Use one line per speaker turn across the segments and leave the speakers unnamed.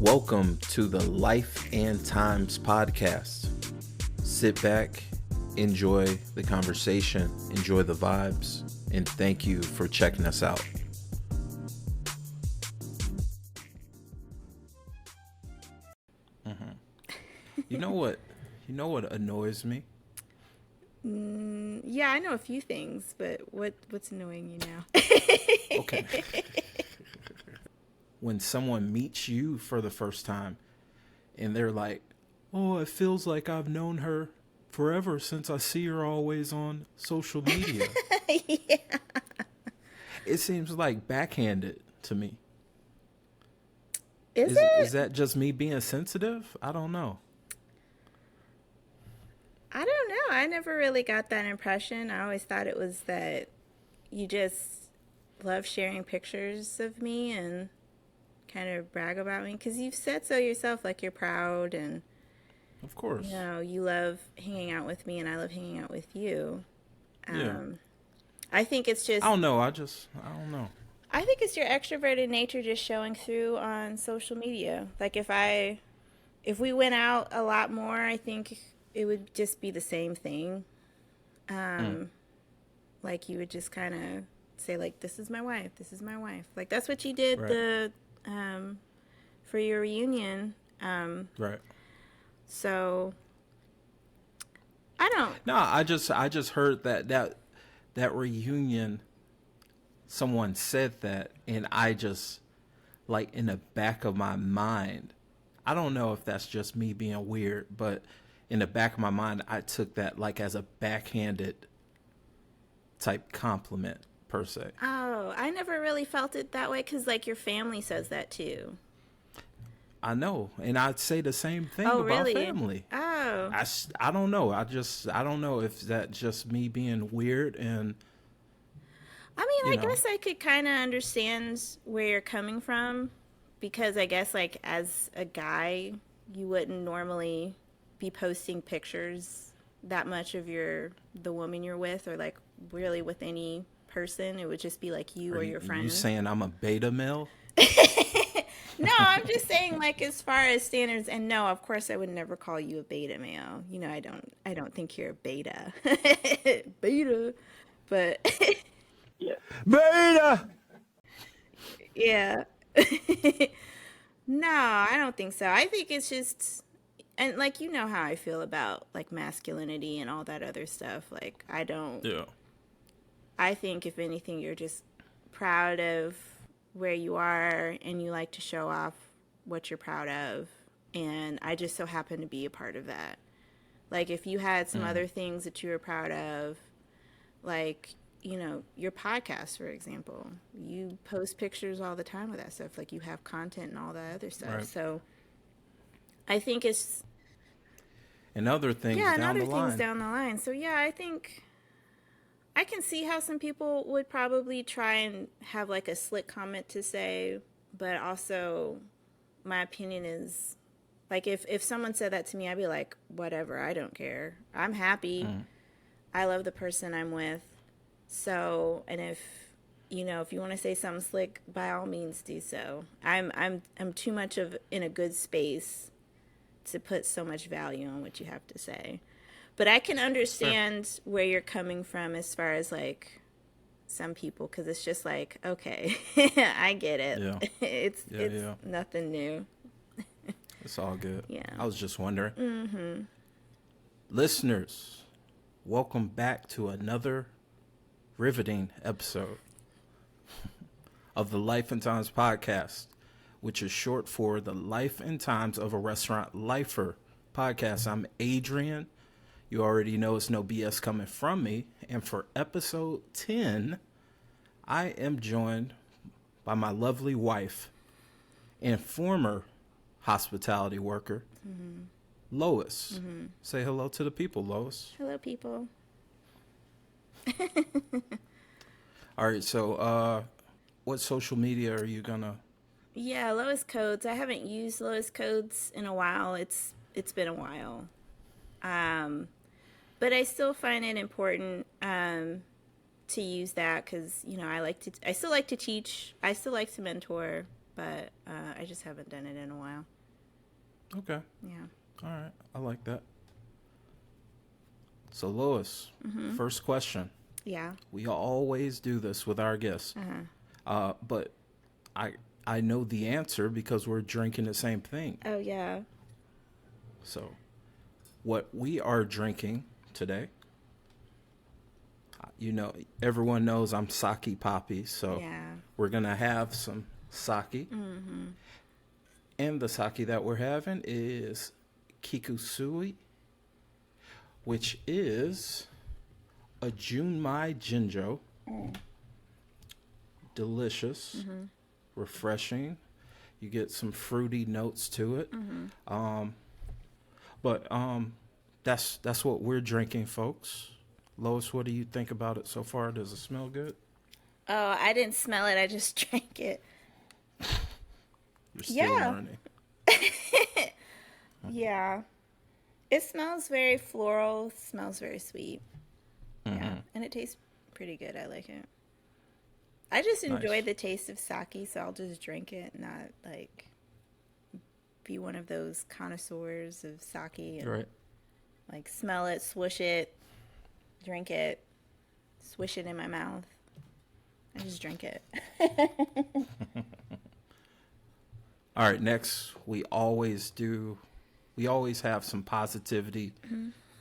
Welcome to the Life and Times podcast. Sit back, enjoy the conversation, enjoy the vibes, and thank you for checking us out. You know what? Annoys me?
Yeah, I know a few things, but what's annoying you now?
Okay. When someone meets you for the first time and they're like, oh, it feels like I've known her forever since I see her always on social media.
Yeah.
It seems like backhanded to me.
Is it?
Is that just me being sensitive? I don't know.
I don't know. I never really got that impression. I always thought it was that you just love sharing pictures of me and kind of brag about me because you've said so yourself, like you're proud and
Of course.
you love hanging out with me and I love hanging out with you.
Yeah.
I think it's just
I don't know. I don't know.
I think it's your extroverted nature just showing through on social media. Like if we went out a lot more, I think it would just be the same thing. Like you would just kind of say like, this is my wife. This is my wife. Like that's what you did
Right.
for your reunion.
Right.
So I don't.
No, I just heard that reunion, someone said that, and I just, like, in the back of my mind, I don't know if that's just me being weird, but in the back of my mind, I took that like as a backhanded type compliment per se.
Oh, I never really felt it that way because like your family says that too.
I know, and I'd say the same thing
Oh,
about
really?
family.
Oh.
I don't know. I don't know if that's just me being weird and,
I mean,
you
I
know,
guess I could kind of understand where you're coming from because I guess, like, as a guy, you wouldn't normally be posting pictures that much of the woman you're with or, like, really with any person. It would just be, like, you
are
or your
you
friends.
saying I'm a beta male?
No, I'm just saying, like, as far as standards, and no, of course, I would never call you a beta male. You know, I don't think you're a beta. Beta. But,
Beta.
yeah. No, I don't think so. I think it's just, and like, you know how I feel about like masculinity and all that other stuff. Like,
Yeah.
I think if anything, you're just proud of where you are and you like to show off what you're proud of. And I just so happen to be a part of that. Like, if you had some other things that you were proud of, like, your podcast, for example, you post pictures all the time of that stuff. Like, you have content and all that other stuff.
Right.
So I think it's,
And other things
yeah, and
down
other
the
things
line.
down the line. So, yeah, I think I can see how some people would probably try and have like a slick comment to say, but also my opinion is like if someone said that to me, I'd be like, whatever, I don't care. I'm happy. I love the person I'm with. So, and if you want to say something slick, by all means do so. I'm too much of in a good space to put so much value on what you have to say. But I can
Fair.
understand where you're coming from as far as like some people because it's just like, okay, I get it.
Yeah.
It's
Yeah, yeah.
nothing new.
It's all good.
Yeah.
I was just wondering. Listeners, welcome back to another riveting episode of the Life and Times podcast, which is short for the Life and Times of a Restaurant Lifer podcast. I'm Adrian. You already know it's no BS coming from me. And for episode 10, I am joined by my lovely wife and former hospitality worker, Lois. Say hello to the people, Lois.
Hello, people.
All right, so what social media are you gonna?
Yeah, Lois Codes. I haven't used Lois Codes in a while. It's been a while. But I still find it important to use that because I still like to teach. I still like to mentor, but I just haven't done it in a while.
Okay.
Yeah.
All right. I like that. So, Lois, first question.
Yeah.
We always do this with our guests. But I know the answer because we're drinking the same thing.
Oh, yeah.
So, what we are drinking today, everyone knows I'm sake poppy, so
Yeah.
we're going to have some sake. And the sake that we're having is Kikusui, which is a Junmai Jinjo. Delicious, refreshing. You get some fruity notes to it. But that's what we're drinking, folks. Lois, what do you think about it so far? Does it smell good?
Oh, I didn't smell it. I just drank it.
You're still
Yeah.
learning.
Yeah. It smells very floral. Smells very sweet. Yeah. And it tastes pretty good. I like it. I just enjoy
Nice.
the taste of sake, so I'll just drink it, not like be one of those connoisseurs of sake and
Right.
like smell it, swoosh it, drink it, swish it in my mouth. I just drink it.
All right, next, we always have some positivity,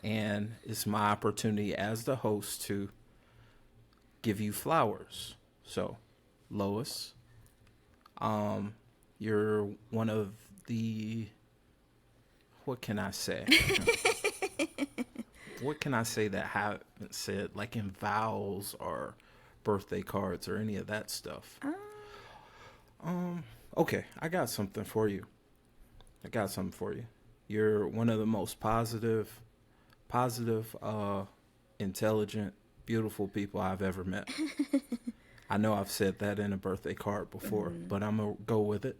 and it's my opportunity as the host to give you flowers. So, Lois, you're one of the, what can I say? What can I say that I haven't said, like in vows or birthday cards or any of that stuff? Okay, I got something for you. You're one of the most positive, intelligent, beautiful people I've ever met. I know I've said that in a birthday card before, but I'm going to go with it.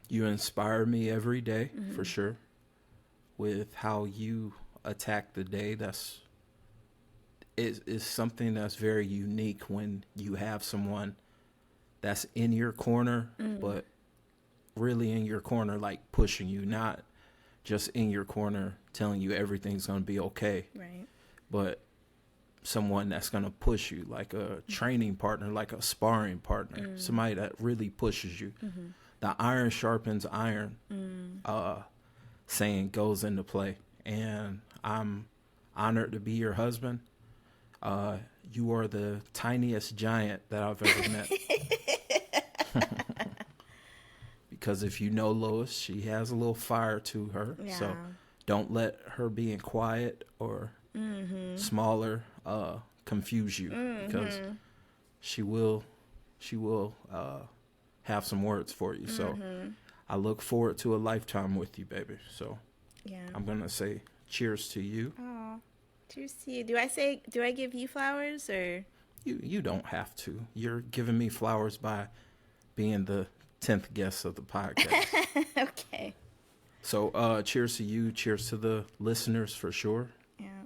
You inspire me every day, for sure, with how you attack the day. Is something that's very unique when you have someone that's in your corner, but really in your corner, like pushing you, not just in your corner telling you everything's going to be okay,
Right.
but someone that's going to push you, like a training partner, like a sparring partner, somebody that really pushes you. The iron sharpens iron saying goes into play. And I'm honored to be your husband. You are the tiniest giant that I've ever met. Because if you know Lois, she has a little fire to her.
Yeah.
So don't let her being quiet or smaller confuse you, because she will have some words for you. So I look forward to a lifetime with you, baby. So
Yeah.
I'm gonna say cheers to you.
Oh, cheers to you. Do I give you flowers or?
You don't have to. You're giving me flowers by being the 10th guest of the podcast.
Okay.
So cheers to you. Cheers to the listeners for sure.
Yeah.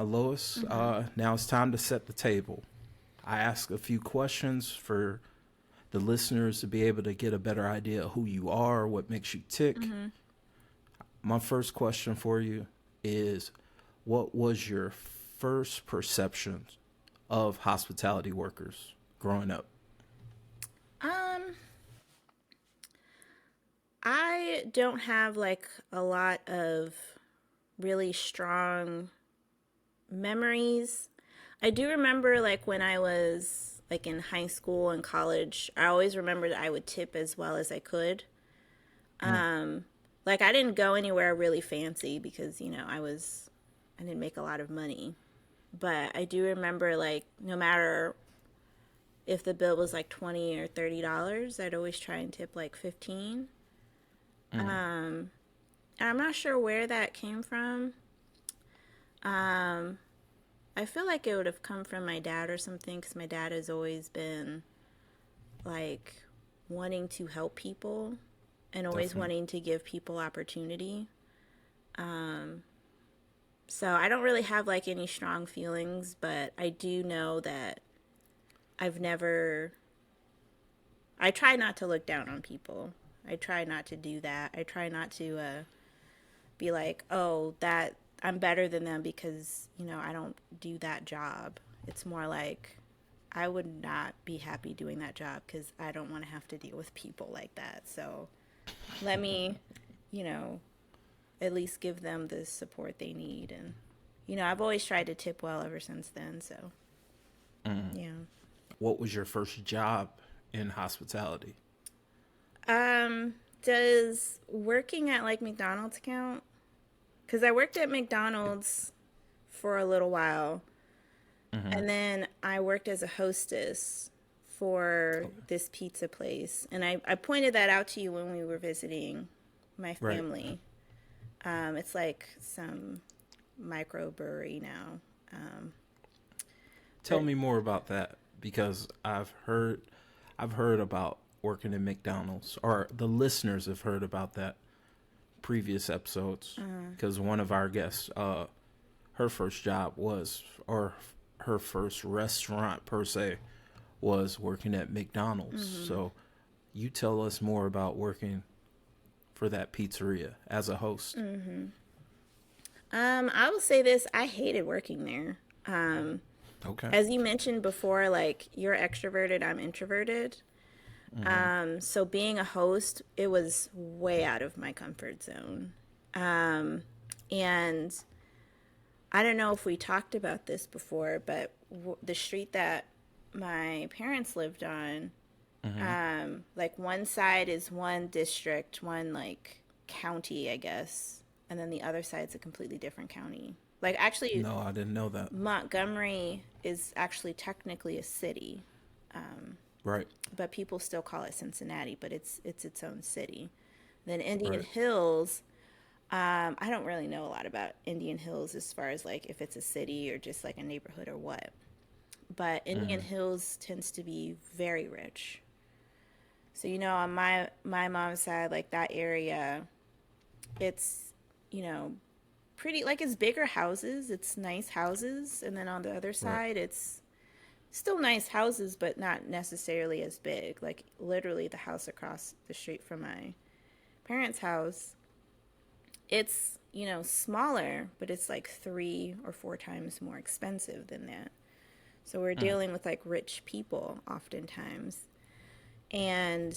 Lois, now it's time to set the table. I ask a few questions for the listeners to be able to get a better idea of who you are, what makes you tick. My first question for you is, what was your first perception of hospitality workers growing up?
I don't have like a lot of really strong memories. I do remember like when I was like in high school and college, I always remember that I would tip as well as I could. Like I didn't go anywhere really fancy because, I didn't make a lot of money. But I do remember like no matter if the bill was like $20 or $30, I'd always try and tip like 15. And I'm not sure where that came from. I feel like it would have come from my dad or something, because my dad has always been like wanting to help people and always
Definitely.
wanting to give people opportunity. So I don't really have like any strong feelings, but I do know that I try not to look down on people. I try not to do that. I try not to be like, oh, that I'm better than them because, I don't do that job. It's more like I would not be happy doing that job because I don't want to have to deal with people like that. So let me, you know, at least give them the support they need. And, I've always tried to tip well ever since then. So, yeah.
What was your first job in hospitality?
Does working at like McDonald's count? Because I worked at McDonald's for a little while. And then I worked as a hostess for this pizza place. And I pointed that out to you when we were visiting my family. Right. It's like some microbrewery now.
Tell me more about that, because I've heard about working in McDonald's, or the listeners have heard about that previous episodes, because one of our guests, her first job was, or her first restaurant per se, was working at McDonald's. So you tell us more about working for that pizzeria as a host.
I will say this, I hated working there.
Okay.
As you mentioned before, like, you're extroverted, I'm introverted. So being a host, it was way out of my comfort zone. And I don't know if we talked about this before, but the street that my parents lived on, like one side is one district, one like county, I guess. And then the other side's a completely different county. Like, actually,
No, I didn't know that.
Montgomery is actually technically a city.
Right.
But people still call it Cincinnati, but it's its own city. Then Indian Hills, I don't really know a lot about Indian Hills as far as like if it's a city or just like a neighborhood or what. But Indian Hills tends to be very rich. So, on my mom's side, like that area, it's, pretty, like, it's bigger houses, it's nice houses. And then on the other side, it's still nice houses, but not necessarily as big. Like, literally the house across the street from my parents' house, it's, smaller, but it's like 3 or 4 times more expensive than that. So we're dealing with like rich people oftentimes. And,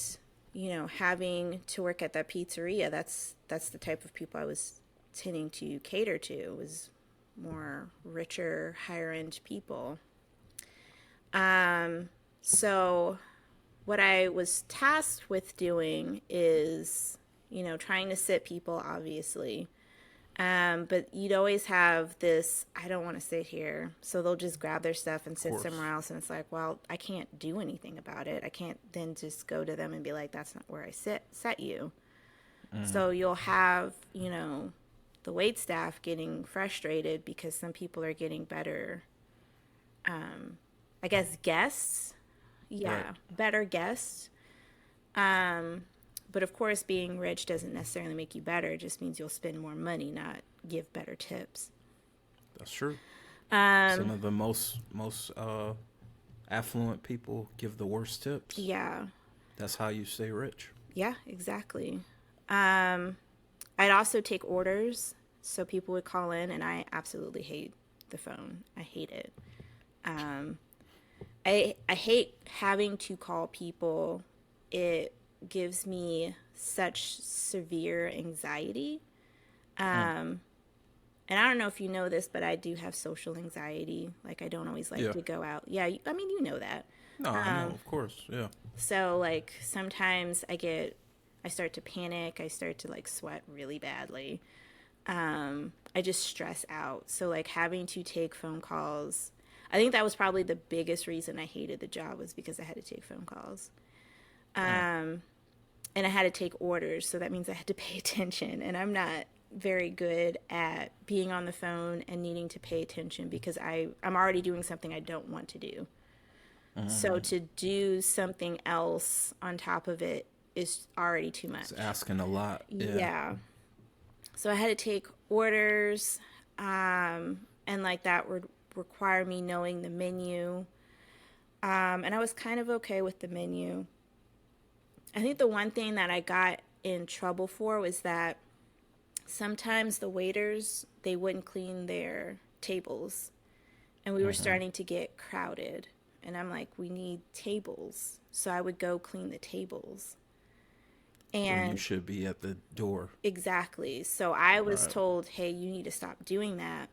having to work at that pizzeria, that's the type of people I was tending to cater to, was more richer, higher end people. So what I was tasked with doing is, trying to sit people, obviously. But you'd always have this, I don't want to sit here. So they'll just grab their stuff and sit somewhere else. And it's like, well, I can't do anything about it. I can't then just go to them and be like, that's not where I set you. So you'll have, the wait staff getting frustrated because some people are getting better, I guess, guests. Yeah, better guests. But of course, being rich doesn't necessarily make you better. It just means you'll spend more money, not give better tips.
That's true. Some of the most affluent people give the worst tips.
Yeah.
That's how you stay rich.
Yeah, exactly. I'd also take orders. So people would call in, and I absolutely hate the phone. I hate it. I hate having to call people. It gives me such severe anxiety. And I don't know if you know this, but I do have social anxiety. Like, I don't always like to go out. Yeah, I mean, you know that.
No, I know, of course, yeah.
So, like, sometimes I start to panic. I start to, like, sweat really badly. I just stress out. So, like, having to take phone calls, I think that was probably the biggest reason I hated the job, was because I had to take phone calls. And I had to take orders, so that means I had to pay attention. And I'm not very good at being on the phone and needing to pay attention because I'm already doing something I don't want to do. So to do something else on top of it is already too much.
It's asking a lot.
Yeah. So I had to take orders, and like that would require me knowing the menu. And I was kind of okay with the menu. I think the one thing that I got in trouble for was that sometimes the waiters, they wouldn't clean their tables, and we were starting to get crowded, and I'm like, we need tables. So I would go clean the tables.
When you
And
should be at the door.
exactly. So I was
Right.
told, hey, you need to stop doing that.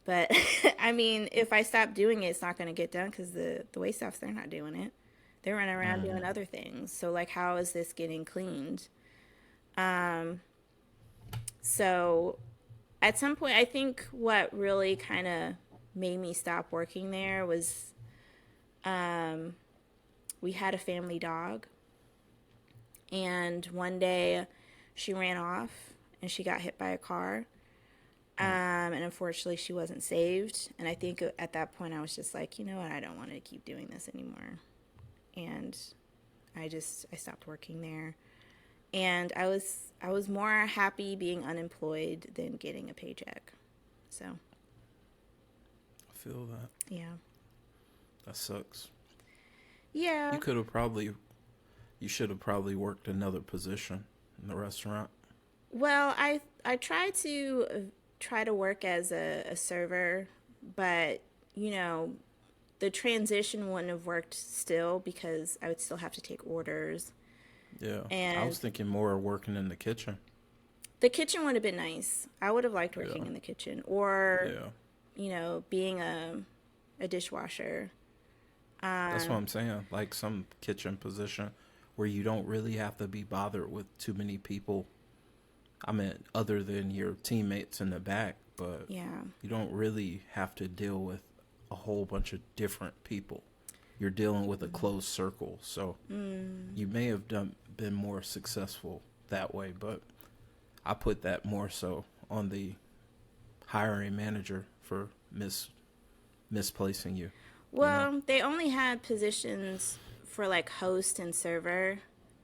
But I mean, if I stop doing it, it's not going to get done because the wait staffs, they're not doing it. They're running around doing other things. So, like, how is this getting cleaned? So, at some point, I think what really kind of made me stop working there was we had a family dog. And one day she ran off and she got hit by a car. And unfortunately, she wasn't saved. And I think at that point, I was just like, you know what? I don't want to keep doing this anymore. And I stopped working there. And I was more happy being unemployed than getting a paycheck. So,
I feel that.
yeah.
That sucks.
Yeah.
You should have probably worked another position in the restaurant.
Well, I try to work as a server, but you know, the transition wouldn't have worked still because I would still have to take orders.
Yeah. I
And
was thinking more of working in the kitchen.
the kitchen would have been nice. I would have liked working
Yeah.
in the kitchen or,
Yeah.
being a dishwasher.
That's what I'm saying. Like some kitchen position where you don't really have to be bothered with too many people. I mean, other than your teammates in the back, but
Yeah.
you don't really have to deal with a whole bunch of different people. You're dealing with a closed circle, so you may have been more successful that way. But I put that more so on the hiring manager for misplacing you. You know.
Well, they only had positions for like host and server.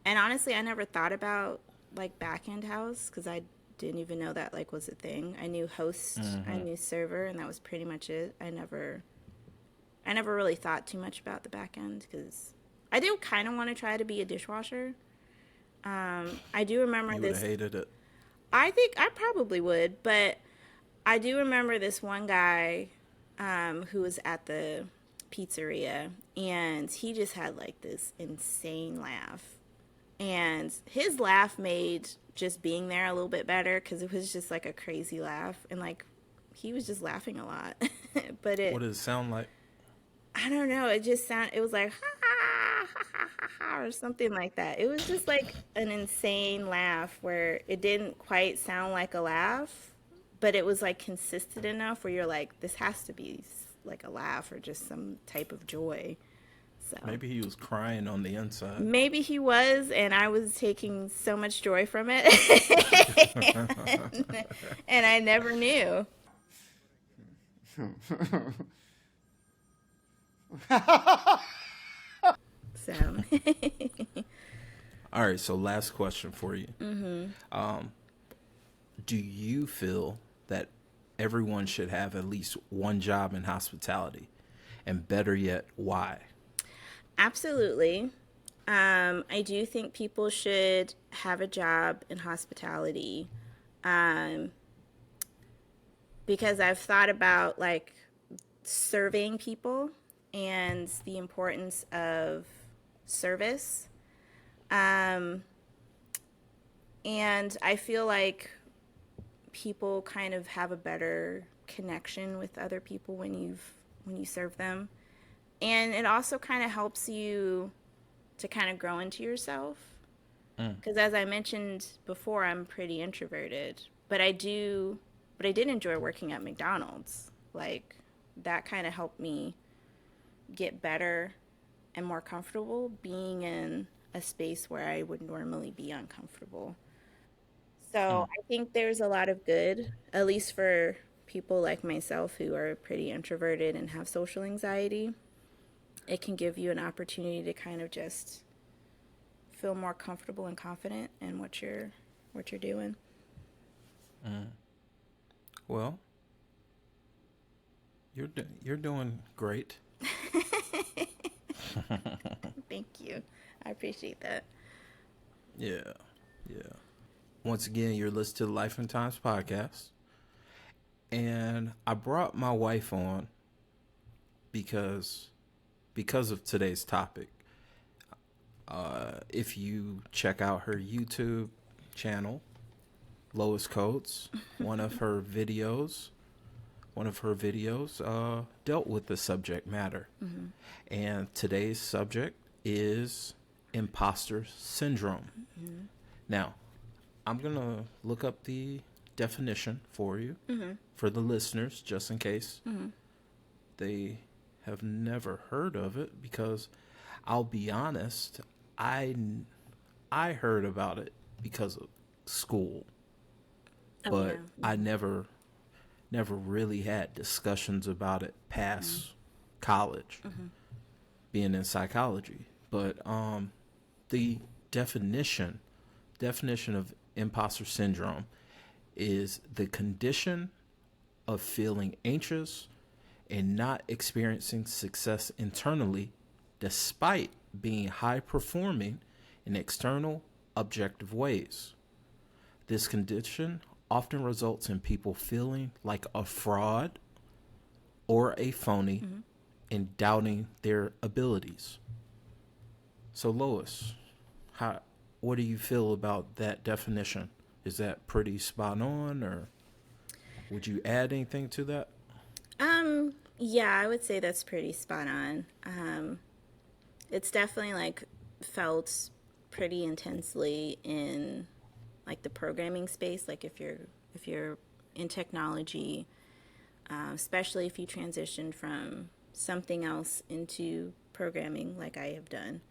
And honestly, I never thought about like back end house because I didn't even know that like was a thing. I knew host, I knew server, and that was pretty much it. I never really thought too much about the back end because I do kind of want to try to be a dishwasher. I do remember
You would have
this.
hated it.
I think I probably would, but I do remember this one guy who was at the pizzeria, and he just had like this insane laugh. And his laugh made just being there a little bit better because it was just like a crazy laugh. And like he was just laughing a lot. But
What does it sound like?
I don't know, it was like, ha ha, ha ha ha ha, or something like that. It was just like an insane laugh where it didn't quite sound like a laugh, but it was like consistent enough where you're like, this has to be like a laugh or just some type of joy. So
Maybe he was crying on the inside.
maybe he was, and I was taking so much joy from it. And I never knew. So,
All right, so last question for you. Do you feel that everyone should have at least one job in hospitality? And better yet, why?
absolutely. I do think people should have a job in hospitality because I've thought about like serving people and the importance of service. Um, and I feel like people kind of have a better connection with other people when you serve them. And it also kind of helps you to kind of grow into yourself. Because as I mentioned before, I'm pretty introverted, but I did enjoy working at McDonald's. Like that kind of helped me get better and more comfortable being in a space where I would normally be uncomfortable. So I think there's a lot of good, at least for people like myself who are pretty introverted and have social anxiety. It can give you an opportunity to kind of just feel more comfortable and confident in what you're doing.
Well, you're doing great.
Thank you. I appreciate that.
Yeah. Yeah. Once again, you're listening to the Life and Times podcast. And I brought my wife on because of today's topic. If you check out her YouTube channel, Lois Codes, one of her videos dealt with the subject matter.
Mm-hmm.
And today's subject is imposter syndrome.
Mm-hmm.
Now, I'm going to look up the definition for you,
Mm-hmm.
for the listeners, just in case
Mm-hmm.
they have never heard of it, because I'll be honest, I heard about it because of school, but I never really had discussions about it past college, being in psychology. But the definition of imposter syndrome is the condition of feeling anxious and not experiencing success internally despite being high performing in external objective ways. This condition often results in people feeling like a fraud or a phony and doubting their abilities. So Lois, what do you feel about that definition? Is that pretty spot on, or would you add anything to that?
Yeah, I would say that's pretty spot on. It's definitely like felt pretty intensely in like the programming space. Like if you're in technology, especially if you transition from something else into programming, like I have done,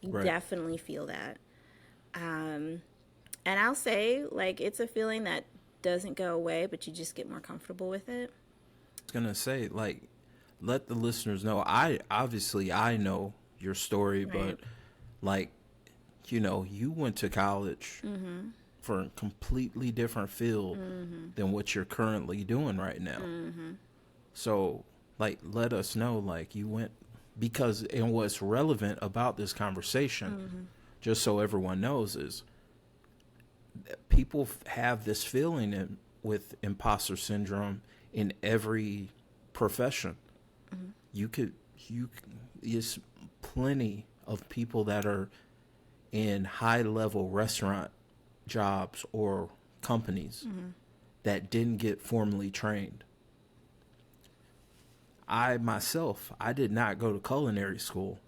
you
Right.
definitely feel that. And I'll say like it's a feeling that doesn't go away, but you just get more comfortable with it.
Gonna say, like, let the listeners know. I know your story,
Right.
but like, you went to college for a completely different field than what you're currently doing right now. So like, let us know, like, you went, because, and what's relevant about this conversation, just so everyone knows, is people have this feeling with imposter syndrome in every profession. You there's plenty of people that are in high level restaurant jobs or companies that didn't get formally trained. I myself, I did not go to culinary school.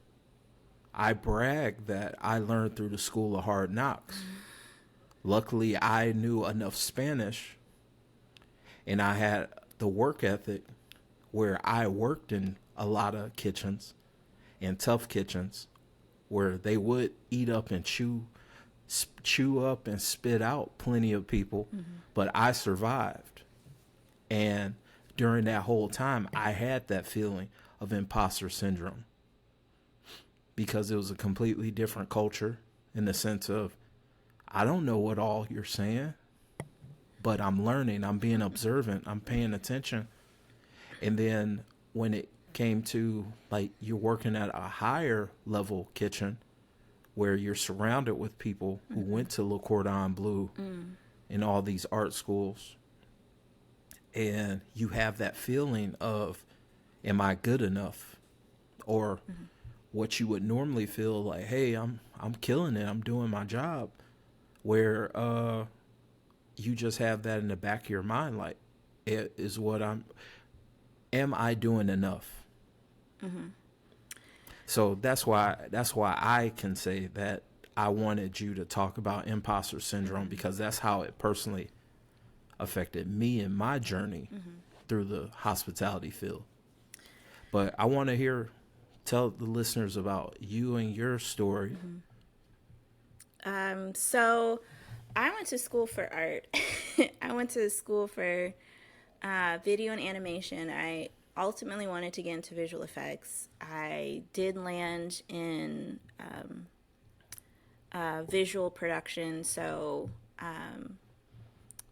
I brag that I learned through the School of Hard Knocks. Luckily, I knew enough Spanish and I had the work ethic where I worked in a lot of kitchens and tough kitchens where they would eat up and chew up and spit out plenty of people, but I survived. And during that whole time, I had that feeling of imposter syndrome because it was a completely different culture in the sense of, I don't know what all you're saying, but I'm learning, I'm being observant, I'm paying attention. And then when it came to, like, you're working at a higher level kitchen where you're surrounded with people who went to Le Cordon Bleu and all these art schools, and you have that feeling of, am I good enough? Or what you would normally feel like, hey, I'm killing it, I'm doing my job, where you just have that in the back of your mind, like, am I doing enough? So that's why I can say that I wanted you to talk about imposter syndrome, because that's how it personally affected me in my journey through the hospitality field. But I want to tell the listeners about you and your story.
So I went to school for art. I went to school for video and animation. I ultimately wanted to get into visual effects. I did land in visual production, so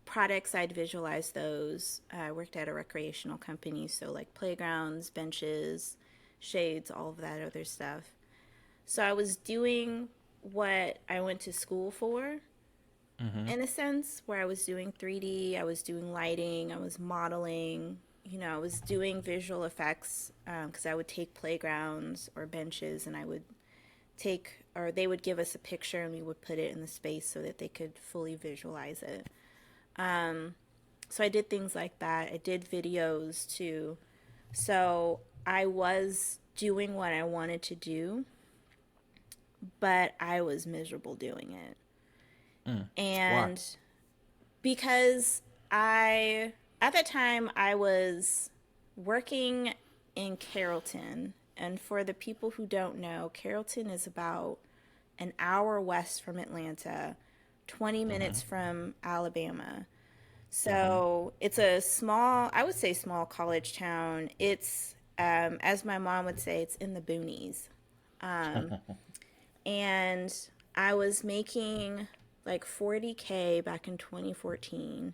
products, I'd visualize those. I worked at a recreational company, so like playgrounds, benches, shades, all of that other stuff. So I was doing what I went to school for,
Mm-hmm.
in a sense, where I was doing 3D, I was doing lighting, I was modeling, I was doing visual effects because I would take playgrounds or benches and I would or they would give us a picture and we would put it in the space so that they could fully visualize it. So I did things like that. I did videos too. So I was doing what I wanted to do, but I was miserable doing it.
Why?
And because at that time, I was working in Carrollton. And for the people who don't know, Carrollton is about an hour west from Atlanta, 20
Mm-hmm.
minutes from Alabama.
Mm-hmm.
So it's a small, I would say small college town. It's, as my mom would say, it's in the boonies. And I was making like 40K back in 2014.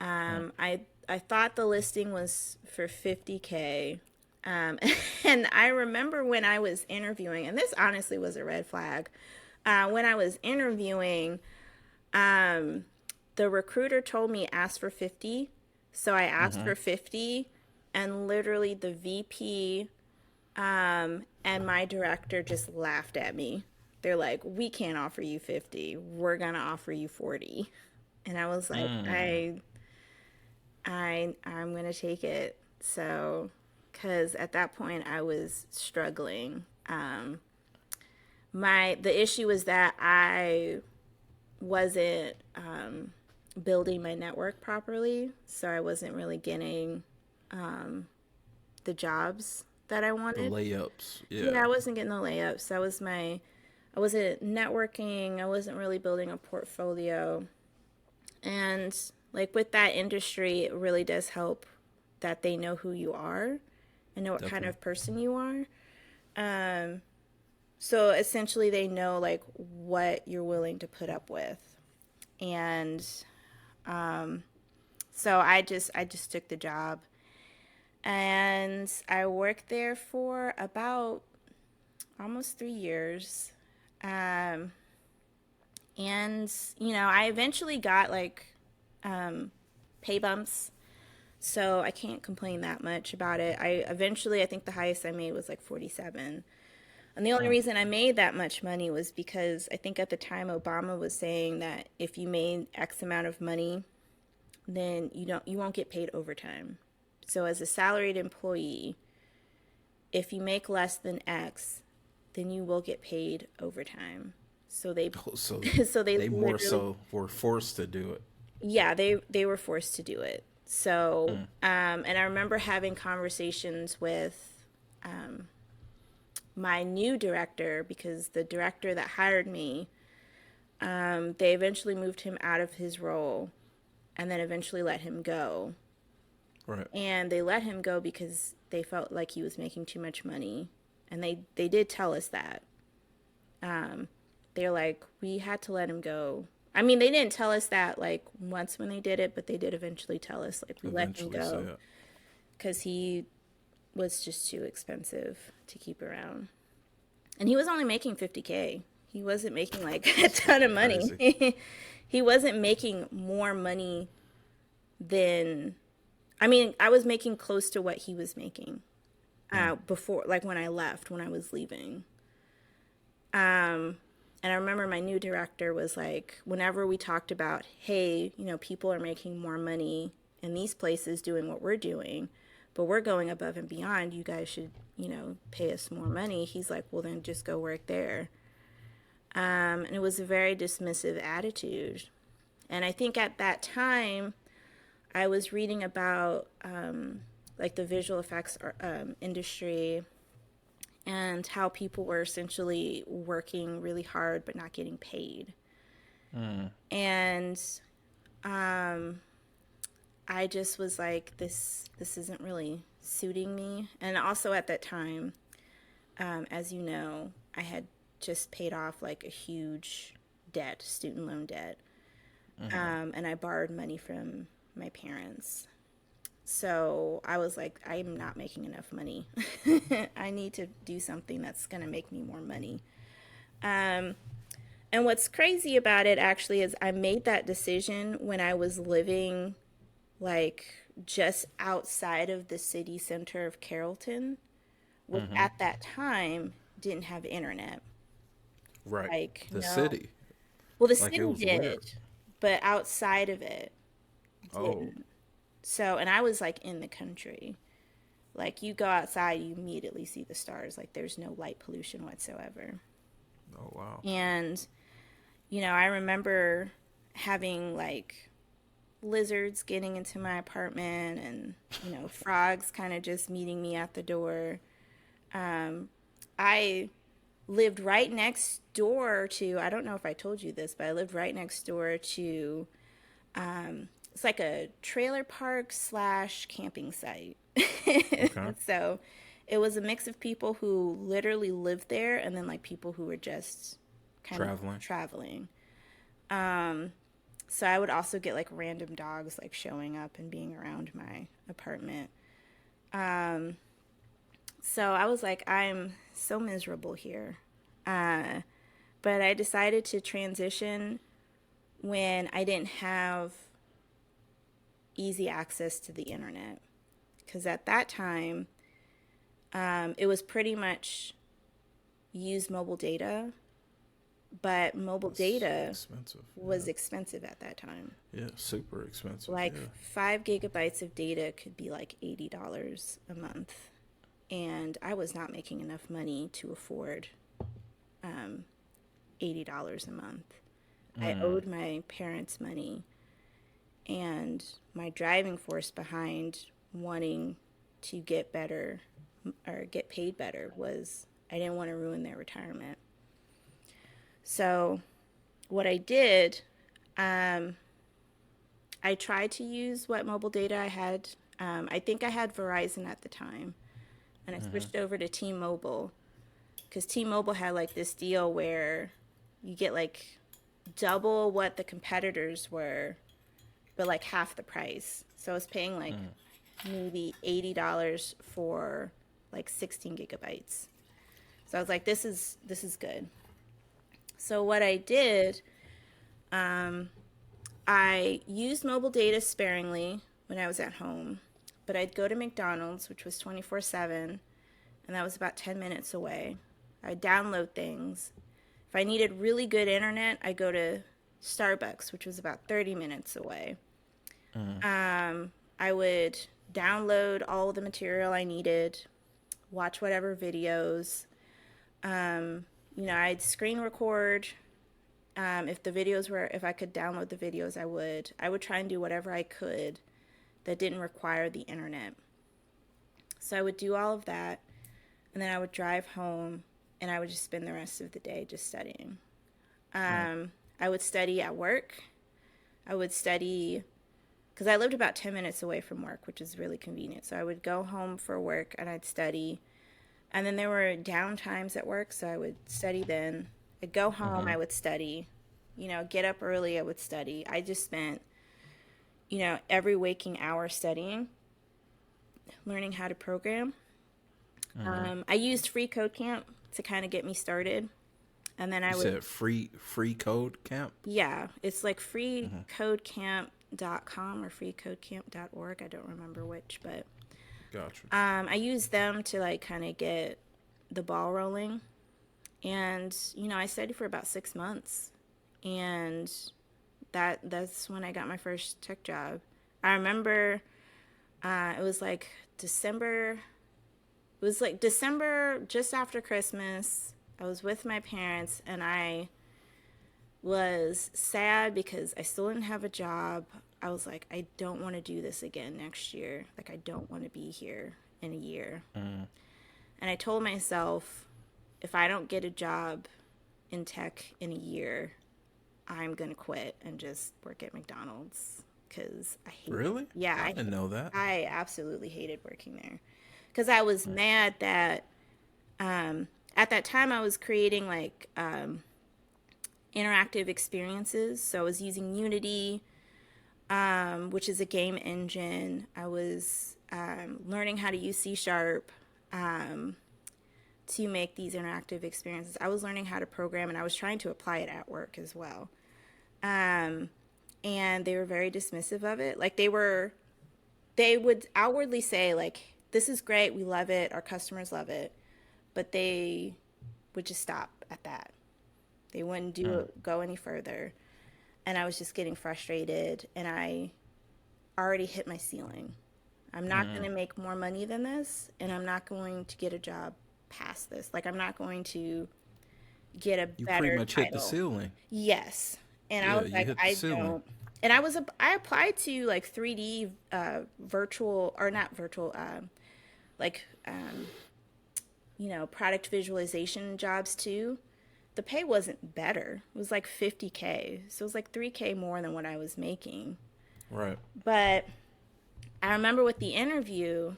I thought the listing was for 50K. Um, and I remember when I was interviewing, and this honestly was a red flag. When I was interviewing, um, the recruiter told me ask for 50. So I asked
Mm-hmm.
for 50, and literally the VP and my director just laughed at me. They're like, "We can't offer you 50. We're going to offer you 40." And I was like,
Mm.
I'm going to take it. So, cuz at that point I was struggling. The issue was that I wasn't building my network properly, so I wasn't really getting the jobs that I
The
wanted.
layups.
Yeah,
Yeah.
I wasn't getting the layups. I wasn't networking. I wasn't really building a portfolio. And like with that industry, it really does help that they know who you are and know what kind
Definitely.
of person you are. So essentially they know like what you're willing to put up with. And so I just took the job and I worked there for about almost 3 years. Um, and I eventually got like pay bumps, so I can't complain that much about it. I think the highest I made was like 47. And the only
Mm.
reason I made that much money was because I think at the time Obama was saying that if you made X amount of money, then you won't get paid overtime. So as a salaried employee, if you make less than X, then you will get paid overtime. So they
Oh, so
so they
they more
literally,
so were forced to do it.
yeah, they were forced to do it. So
Mm.
and I remember having conversations with my new director because the director that hired me, they eventually moved him out of his role and then eventually let him go.
Right.
And they let him go because they felt like he was making too much money. And they did tell us that. They're like, we had to let him go. I mean, they didn't tell us that like once when they did it, but they did eventually tell us like we let him
Eventually say
go
it.
because he was just too expensive to keep around. And he was only making 50K. He wasn't making like a
That's
ton of money.
crazy.
He wasn't making more money than, I mean, I was making close to what he was making
Mm.
before, like when I left, when I was leaving. And I remember my new director was like, whenever we talked about, hey, people are making more money in these places doing what we're doing, but we're going above and beyond. You guys should, pay us more money. He's like, well, then just go work there. And it was a very dismissive attitude. And I think at that time, I was reading about like the visual effects industry and how people were essentially working really hard but not getting paid.
Mm.
And I just was like, this isn't really suiting me. And also at that time, as you know, I had just paid off like a huge debt, student loan debt,
Mm-hmm.
and I borrowed money from my parents. So I was like, I'm not making enough money. I need to do something that's going to make me more money. And what's crazy about it actually is I made that decision when I was living like just outside of the city center of Carrollton, which
Mm-hmm.
at that time didn't have internet.
Right.
Like,
The
no.
city.
Well, the
Like it
city
was weird.
did, but outside of it
Oh.
didn't. So, and I was like in the country. Like, you go outside, you immediately see the stars. Like, there's no light pollution whatsoever.
Oh wow.
And, I remember having like lizards getting into my apartment and, frogs kind of just meeting me at the door. I lived right next door to, I don't know if I told you this, but I lived right next door to, it's like a trailer park slash camping site.
Okay.
So it was a mix of people who literally lived there and then like people who were just kind of
Traveling.
traveling. So I would also get like random dogs like showing up and being around my apartment. So I was like, I'm so miserable here. Uh, but I decided to transition when I didn't have easy access to the internet. Because at that time, it was pretty much use mobile data, but mobile
That's
data
expensive.
was expensive at that time.
Yeah. Yeah. Super expensive.
Like
Yeah.
5 gigabytes of data could be like $80 a month. And I was not making enough money to afford $80 a month. I owed my parents money, and my driving force behind wanting to get better or get paid better was I didn't want to ruin their retirement. So, what I did, um, I tried to use what mobile data I had. I think I had Verizon at the time, and I switched over to T-Mobile because T-Mobile had like this deal where you get like double what the competitors were, but like half the price. So I was paying like maybe $80 for like 16 gigabytes. So I was like, this is good. So what I did, I used mobile data sparingly when I was at home, but I'd go to McDonald's, which was 24/7, and that was about 10 minutes away. I'd download things. If I needed really good internet, I go to Starbucks, which was about 30 minutes away. I would download all the material I needed, watch whatever videos. I'd screen record. If I could download the videos, I would. I would try and do whatever I could that didn't require the internet. So I would do all of that, and then I would drive home, and I would just spend the rest of the day just studying. I would study at work. I would study because I lived about 10 minutes away from work, which is really convenient. So I would go home for work and I'd study. And then there were down times at work, so I would study then. I'd go home, I would study. Get up early, I would study. I just spent, every waking hour studying, learning how to program. I used Free Code Camp to kind of get me started. And then I
You
would,
said free code camp.
yeah, it's like freecodecamp.com or freecodecamp.org. I don't remember which, but
Gotcha.
I used them to like kind of get the ball rolling. And, I studied for about 6 months. And that's when I got my first tech job. I remember it was like December. It was like December just after Christmas. I was with my parents and I was sad because I still didn't have a job. I was like, I don't want to do this again next year. Like, I don't want to be here in a year. And I told myself, if I don't get a job in tech in a year, I'm going to quit and just work at McDonald's because I hate it.
Really?
Yeah,
I didn't know that.
I absolutely hated working there because I was mad that at that time I was creating like interactive experiences. So I was using Unity, which is a game engine. I was learning how to use C Sharp to make these interactive experiences. I was learning how to program, and I was trying to apply it at work as well. And they were very dismissive of it. Like, they would outwardly say, like, this is great, we love it, our customers love it, but they would just stop at that. They wouldn't go any further. And I was just getting frustrated, and I already hit my ceiling. I'm not going to make more money than this, and I'm not going to get a job past this. Like, I'm not going to get a
You
better
pretty much
title.
hit the ceiling.
Yes. And
Yeah,
I was
you
like,
hit the
I
ceiling.
don't. And I applied to like 3D virtual, or not virtual, like, product visualization jobs too. The pay wasn't better. It was like 50K. So it was like 3K more than what I was making.
Right.
But I remember with the interview,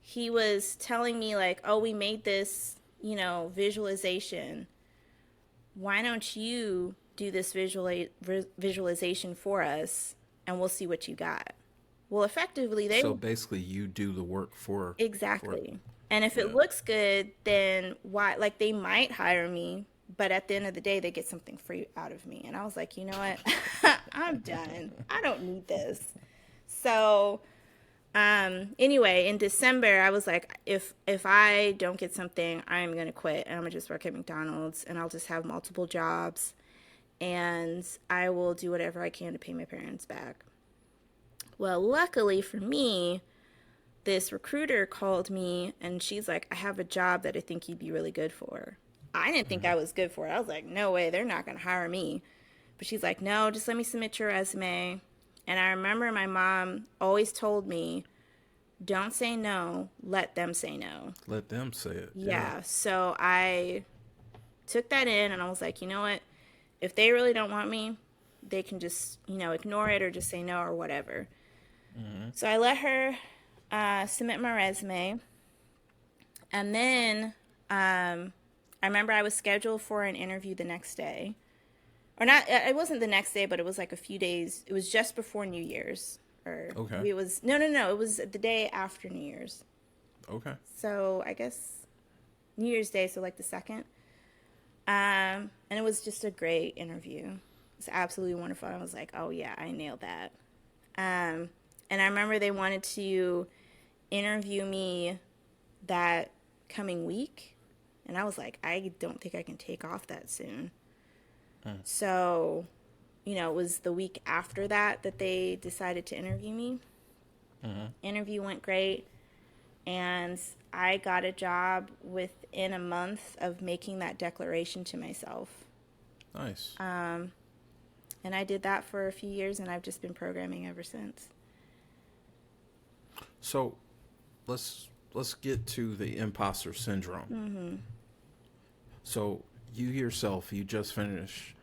he was telling me, like, oh, we made this, visualization. Why don't you do this visualization for us, and we'll see what you got? Well, effectively,
So basically, you do the work for...
exactly. And if it
Yeah.
looks good, then why? Like, they might hire me, but at the end of the day, they get something free out of me. And I was like, you know what? I'm done. I don't need this. So, anyway, in December, I was like, if I don't get something, I'm gonna quit, and I'm gonna just work at McDonald's, and I'll just have multiple jobs, and I will do whatever I can to pay my parents back. Well, luckily for me, this recruiter called me, and she's like, I have a job that I think you'd be really good for. I didn't think I was good for it. I was like, no way, they're not going to hire me. But she's like, no, just let me submit your resume. And I remember my mom always told me, don't say no, let them say no.
Let them say it.
Yeah. So I took that in, and I was like, you know what? If they really don't want me, they can just, ignore it or just say no or whatever. So I let her submit my resume. And then I remember I was scheduled for an interview the next day. Or not, it wasn't the next day, but it was like a few days. It was just before New Year's. Or
Okay.
it was, no, it was the day after New Year's.
Okay.
So I guess New Year's Day, so like the 2nd. And it was just a great interview. It was absolutely wonderful. I was like, oh yeah, I nailed that. And I remember they wanted to interview me that coming week. And I was like, I don't think I can take off that soon. So, it was the week after that they decided to interview me. Interview went great. And I got a job within a month of making that declaration to myself.
Nice.
And I did that for a few years, and I've just been programming ever since.
So, let's get to the imposter syndrome. So, you yourself, you just finished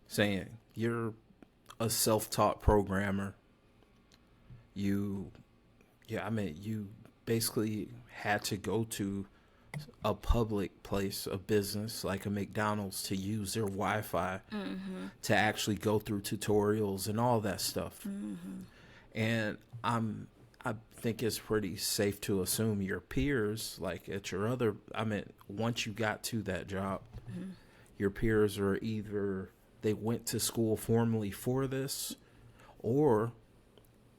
saying you're a self-taught programmer. You basically had to go to a public place of business like a McDonald's to use their Wi-Fi to actually go through tutorials and all that stuff. And I think it's pretty safe to assume your peers, like at your other, once you got to that job, your peers are either they went to school formally for this, or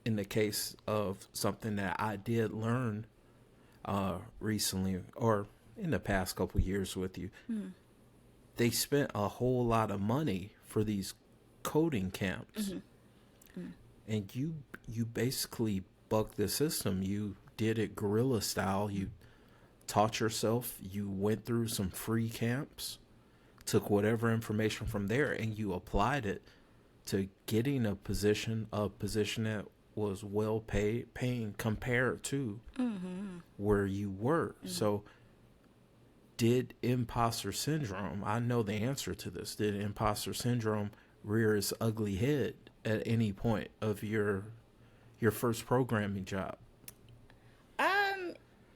in the case of something that I did learn recently or in the past couple years with you, they spent a whole lot of money for these coding camps. And you basically bucked the system. You did it guerrilla style. You taught yourself. You went through some free camps, took whatever information from there, and you applied it to getting a position that was well paying compared to where you were. So did imposter syndrome, I know the answer to this, did imposter syndrome rear its ugly head at any point of your first programming job?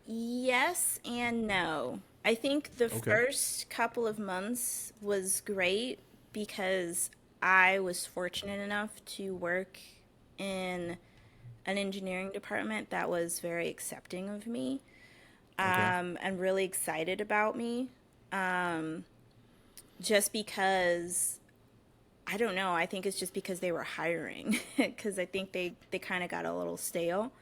Yes and no. I think the first couple of months was great because I was fortunate enough to work in an engineering department that was very accepting of me.
Okay.
And really excited about me. Just because, I don't know, I think it's just because they were hiring. Because I think they kind of got a little stale.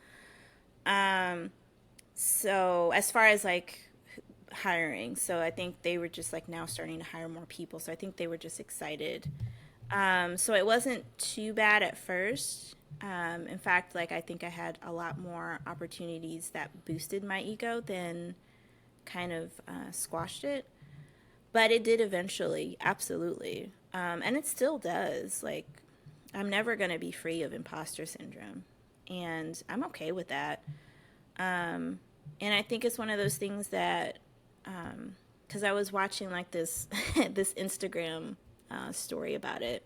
So as far as like hiring, so I think they were just like now starting to hire more people. So I think they were just excited. So it wasn't too bad at first. In fact, like I think I had a lot more opportunities that boosted my ego than kind of squashed it. But it did eventually, absolutely. And it still does. Like, I'm never going to be free of imposter syndrome. And I'm okay with that. And I think it's one of those things that, because I was watching like this, this Instagram story about it.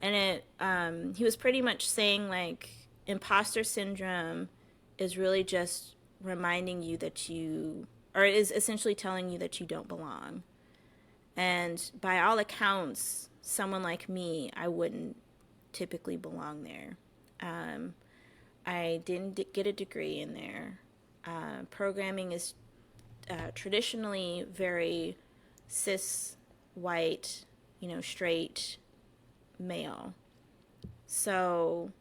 And he was pretty much saying like imposter syndrome is really just reminding you that you, or is essentially telling you that you don't belong. And by all accounts, someone like me, I wouldn't typically belong there. I didn't get a degree in there. Programming is traditionally very cis, white, straight, male. So,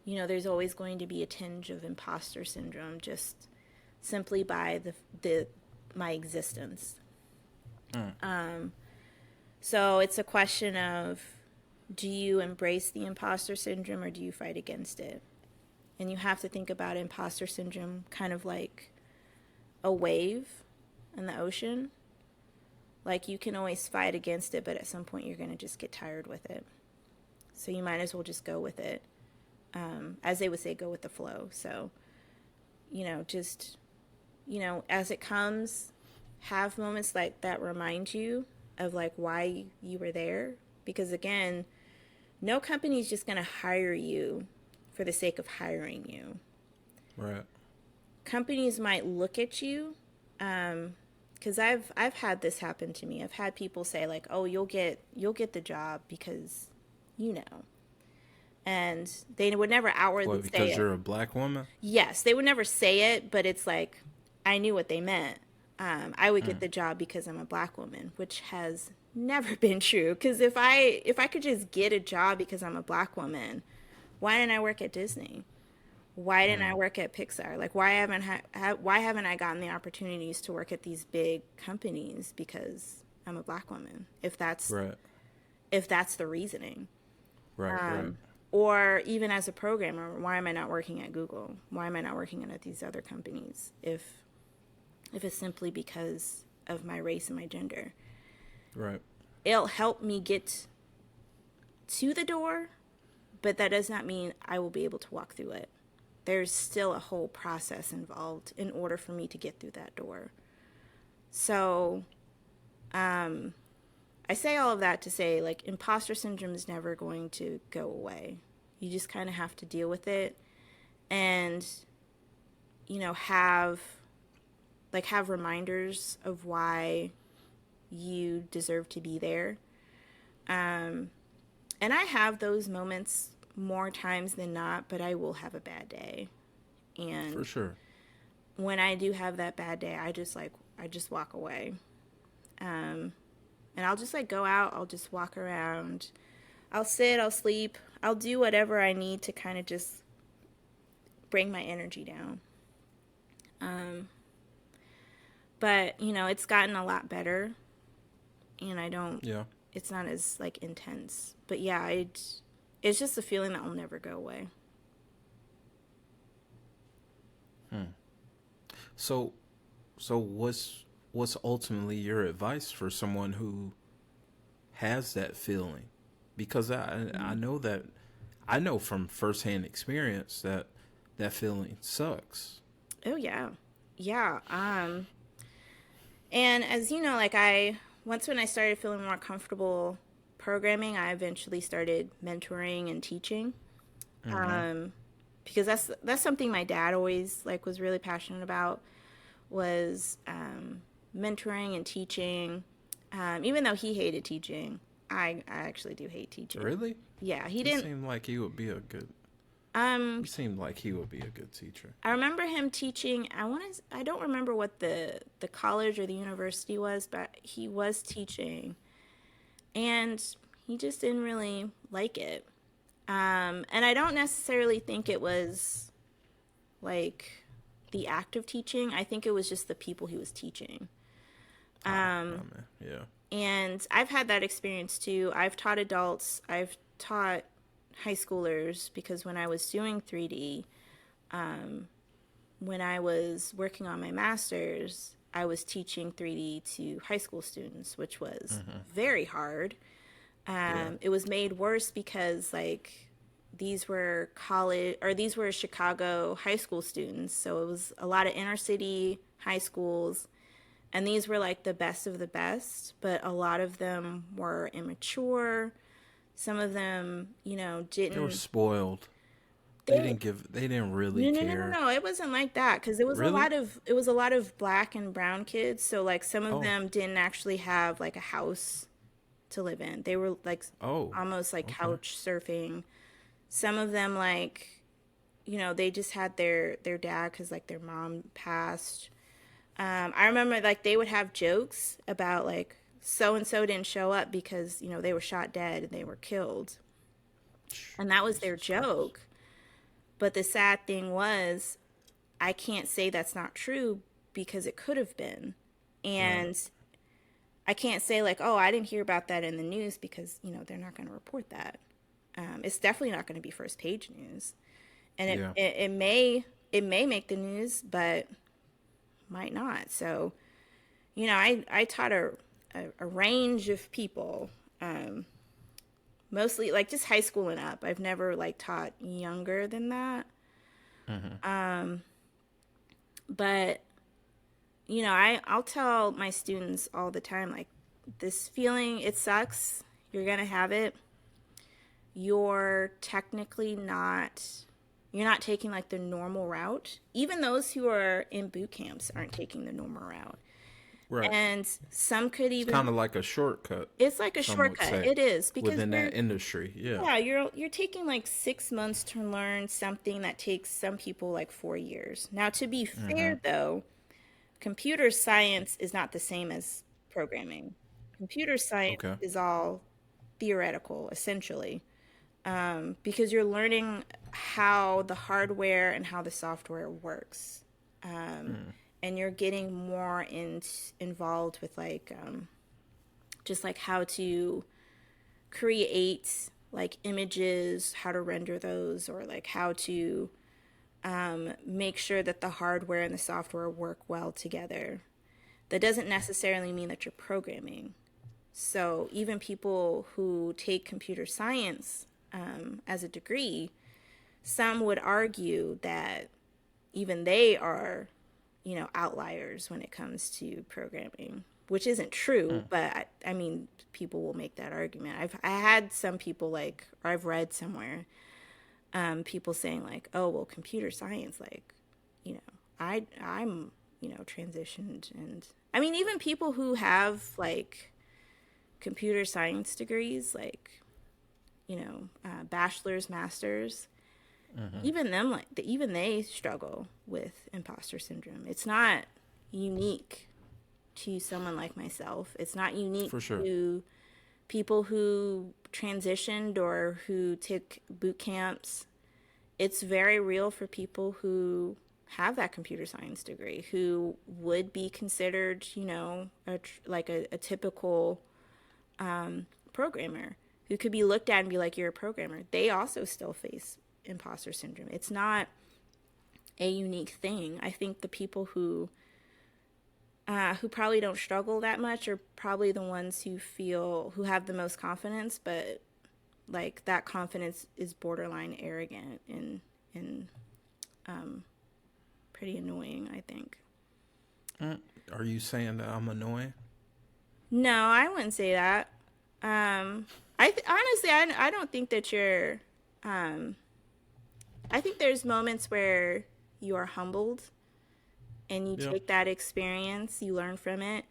there's always going to be a tinge of imposter syndrome just simply by the my existence. So it's a question of, do you embrace the imposter syndrome or do you fight against it? And you have to think about imposter syndrome kind of like a wave in the ocean. Like you can always fight against it, but at some point you're going to just get tired with it. So you might as well just go with it. As they would say, go with the flow. So, just, as it comes, have moments like that remind you of like why you were there. Because again, no company is just going to hire you for the sake of hiring you.
Right.
Companies might look at you, because I've had this happen to me. I've had people say like, "Oh, you'll get the job because, and they would never outwardly say
Because
it.
you're a black woman?
Yes, they would never say it, but it's like I knew what they meant. I would get the job because I'm a black woman, which has never been true. Because if I could just get a job because I'm a black woman, why didn't I work at Disney? Why didn't I work at Pixar? Like why haven't I gotten the opportunities to work at these big companies because I'm a black woman? If that's
Right.
the reasoning.
Right.
Or even as a programmer, why am I not working at Google? Why am I not working at these other companies? If it's simply because of my race and my gender.
Right.
It'll help me get to the door, but that does not mean I will be able to walk through it. There's still a whole process involved in order for me to get through that door. So, I say all of that to say, like, imposter syndrome is never going to go away. You just kind of have to deal with it and, have reminders of why you deserve to be there. And I have those moments more times than not, but I will have a bad day. And
for sure.
When I do have that bad day, I just walk away. And I'll just like go out, I'll just walk around. I'll sit, I'll sleep, I'll do whatever I need to kind of just bring my energy down. But, it's gotten a lot better. And it's not as like intense. But yeah, it's just a feeling that will never go away.
So what's ultimately your advice for someone who has that feeling? Because I know from firsthand experience that feeling sucks.
Oh yeah. Yeah. And as you know, like once when I started feeling more comfortable programming, I eventually started mentoring and teaching. Because that's something my dad always like was really passionate about, was mentoring and teaching. Even though he hated teaching, I actually do hate teaching.
Really?
Yeah, he
It
didn't.
seemed like he would be a good He seemed like he would be a good teacher.
I remember him teaching. I don't remember what the college or the university was, but he was teaching, and he just didn't really like it. And I don't necessarily think it was like the act of teaching. I think it was just the people he was teaching.
Oh, man. Yeah.
And I've had that experience too. I've taught adults. I've taught high schoolers because when I was doing 3D, when I was working on my master's, I was teaching 3D to high school students, which was very hard. It was made worse because like these were Chicago high school students. So it was a lot of inner city high schools. And these were like the best of the best, but a lot of them were immature. Some of them, didn't.
They were spoiled. They didn't really care.
No. It wasn't like that because it was a lot of black and brown kids. So like some of them didn't actually have like a house to live in. They were like almost like couch surfing. Some of them like, they just had their dad because like their mom passed. I remember like they would have jokes about like so and so didn't show up because they were shot dead and they were killed, and that was their joke. But the sad thing was, I can't say that's not true because it could have been, and I can't say like, oh, I didn't hear about that in the news because they're not going to report that. It's definitely not going to be first page news, and it may make the news, but might not. So, I taught a range of people, mostly like just high school and up. I've never like taught younger than that. But, I'll tell my students all the time, like this feeling, it sucks. You're going to have it. You're technically you're not taking like the normal route. Even those who are in boot camps aren't taking the normal route. Right. And some could even...
It's kind of like a shortcut.
It's like a shortcut. It is. Because
within that industry, yeah.
Yeah, you're taking like 6 months to learn something that takes some people like 4 years. Now, to be fair, though, computer science is not the same as programming. Computer science is all theoretical, essentially. Because you're learning how the hardware and how the software works. And you're getting more involved with like, just like how to create like images, how to render those, or like how to make sure that the hardware and the software work well together. That doesn't necessarily mean that you're programming. So even people who take computer science as a degree, some would argue that even they are, outliers when it comes to programming, which isn't true, but I mean, people will make that argument. I had some people like, or I've read somewhere, people saying like, oh, well, computer science, like, I'm, transitioned. And I mean, even people who have like computer science degrees, like, bachelor's, master's, even them, even they struggle with imposter syndrome. It's not unique to someone like myself. It's not unique to people who transitioned or who took boot camps. It's very real for people who have that computer science degree, who would be considered, a typical programmer, who could be looked at and be like, you're a programmer. They also still face imposter syndrome. It's not a unique thing. I think the people who probably don't struggle that much are probably the ones who have the most confidence, but like that confidence is borderline arrogant and pretty annoying, I think.
Are you saying that I'm annoying?
No, I wouldn't say that. Honestly, I don't think that you're. I think there's moments where you are humbled, and you take that experience, you learn from it,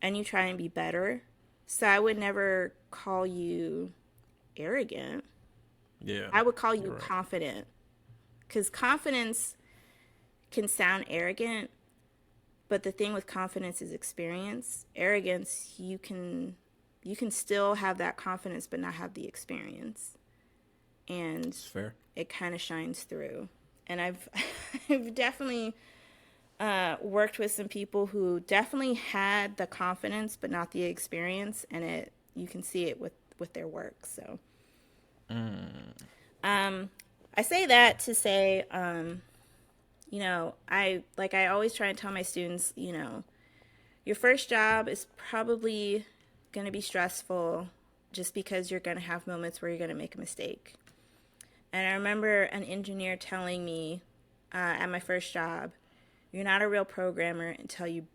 and you try and be better. So I would never call you arrogant.
Yeah,
I would call you confident. because confidence can sound arrogant, but the thing with confidence is experience. Arrogance, you can still have that confidence but not have the experience. And
It's fair.
it kind of shines through. And I've I've definitely worked with some people who definitely had the confidence but not the experience, and you can see it with their work. So I say that to say, I always try and tell my students, your first job is probably going to be stressful just because you're going to have moments where you're going to make a mistake. And I remember an engineer telling me at my first job, you're not a real programmer until you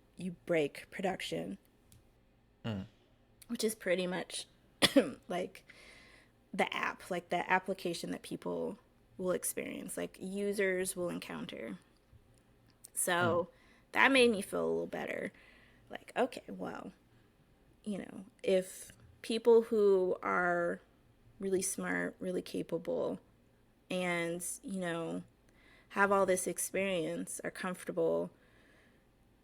break production, which is pretty much like the app, like the application that people will experience, like users will encounter. So that made me feel a little better. Like, okay, well, if people who are really smart, really capable, and, have all this experience, are comfortable,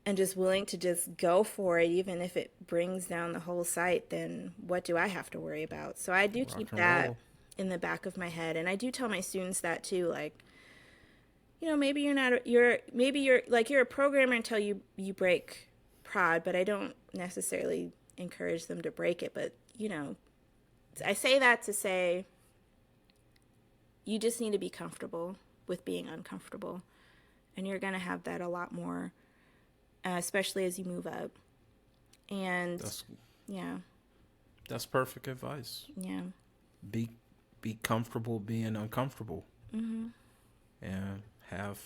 and just willing to just go for it, even if it brings down the whole site, then what do I have to worry about? So I do keep that in the back of my head. And I do tell my students that too, like, maybe you're a programmer until you break prod, but I don't necessarily encourage them to break it. But, I say that to say you just need to be comfortable with being uncomfortable. And you're going to have that a lot more, especially as you move up. And
that's perfect advice.
Yeah.
Be comfortable being uncomfortable. Mm-hmm. And have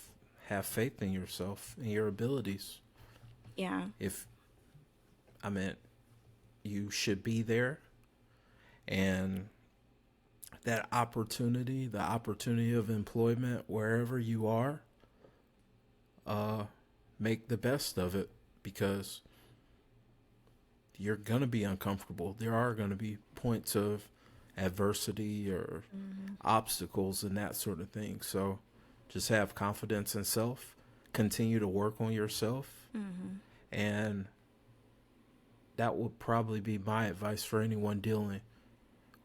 faith in yourself and your abilities.
Yeah.
You should be there, and that opportunity, the opportunity of employment wherever you are, make the best of it, because you're going to be uncomfortable. There are going to be points of adversity or obstacles and that sort of thing. So just have confidence in self, continue to work on yourself, and that would probably be my advice for anyone dealing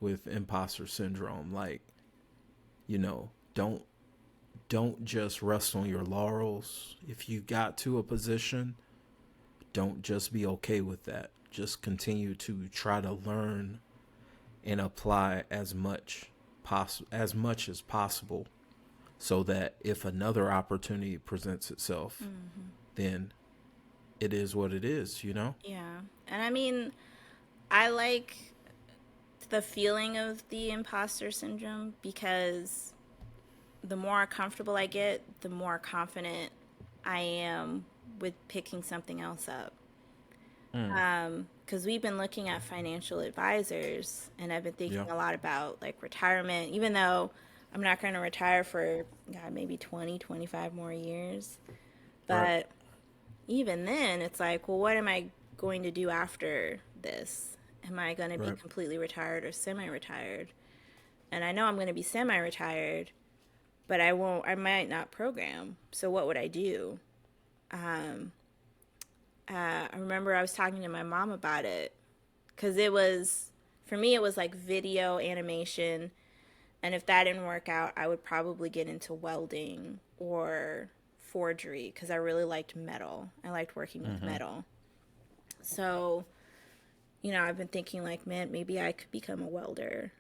with imposter syndrome. Like, don't just rest on your laurels. If you got to a position, don't just be okay with that. Just continue to try to learn and apply as much as possible, so that if another opportunity presents itself, then it is what it is,
Yeah. And I like the feeling of the imposter syndrome, because the more comfortable I get, the more confident I am with picking something else up. Because we've been looking at financial advisors, and I've been thinking a lot about like retirement, even though I'm not going to retire for maybe 20, 25 more years. But even then, it's like, well, what am I going to do after this? Am I going to be completely retired or semi-retired? And I know I'm going to be semi-retired, but I might not program. So what would I do? I remember I was talking to my mom about it, because for me, it was like video animation. And if that didn't work out, I would probably get into welding or forgery, because I really liked metal. I liked working with metal. So, I've been thinking like, man, maybe I could become a welder,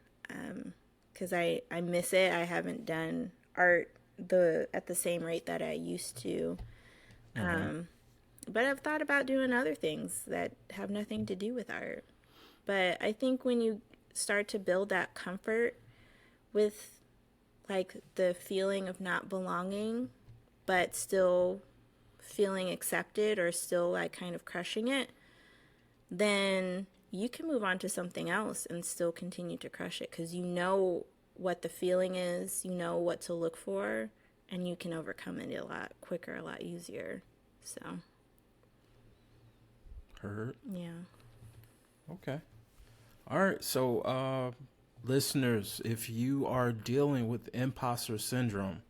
because I miss it. I haven't done art at the same rate that I used to. But I've thought about doing other things that have nothing to do with art. But I think when you start to build that comfort with like the feeling of not belonging, but still feeling accepted, or still like kind of crushing it, then you can move on to something else and still continue to crush it, because you know what the feeling is, you know what to look for, and you can overcome it a lot quicker, a lot easier. So.
Heard.
Yeah.
Okay. All right. So, listeners, if you are dealing with imposter syndrome,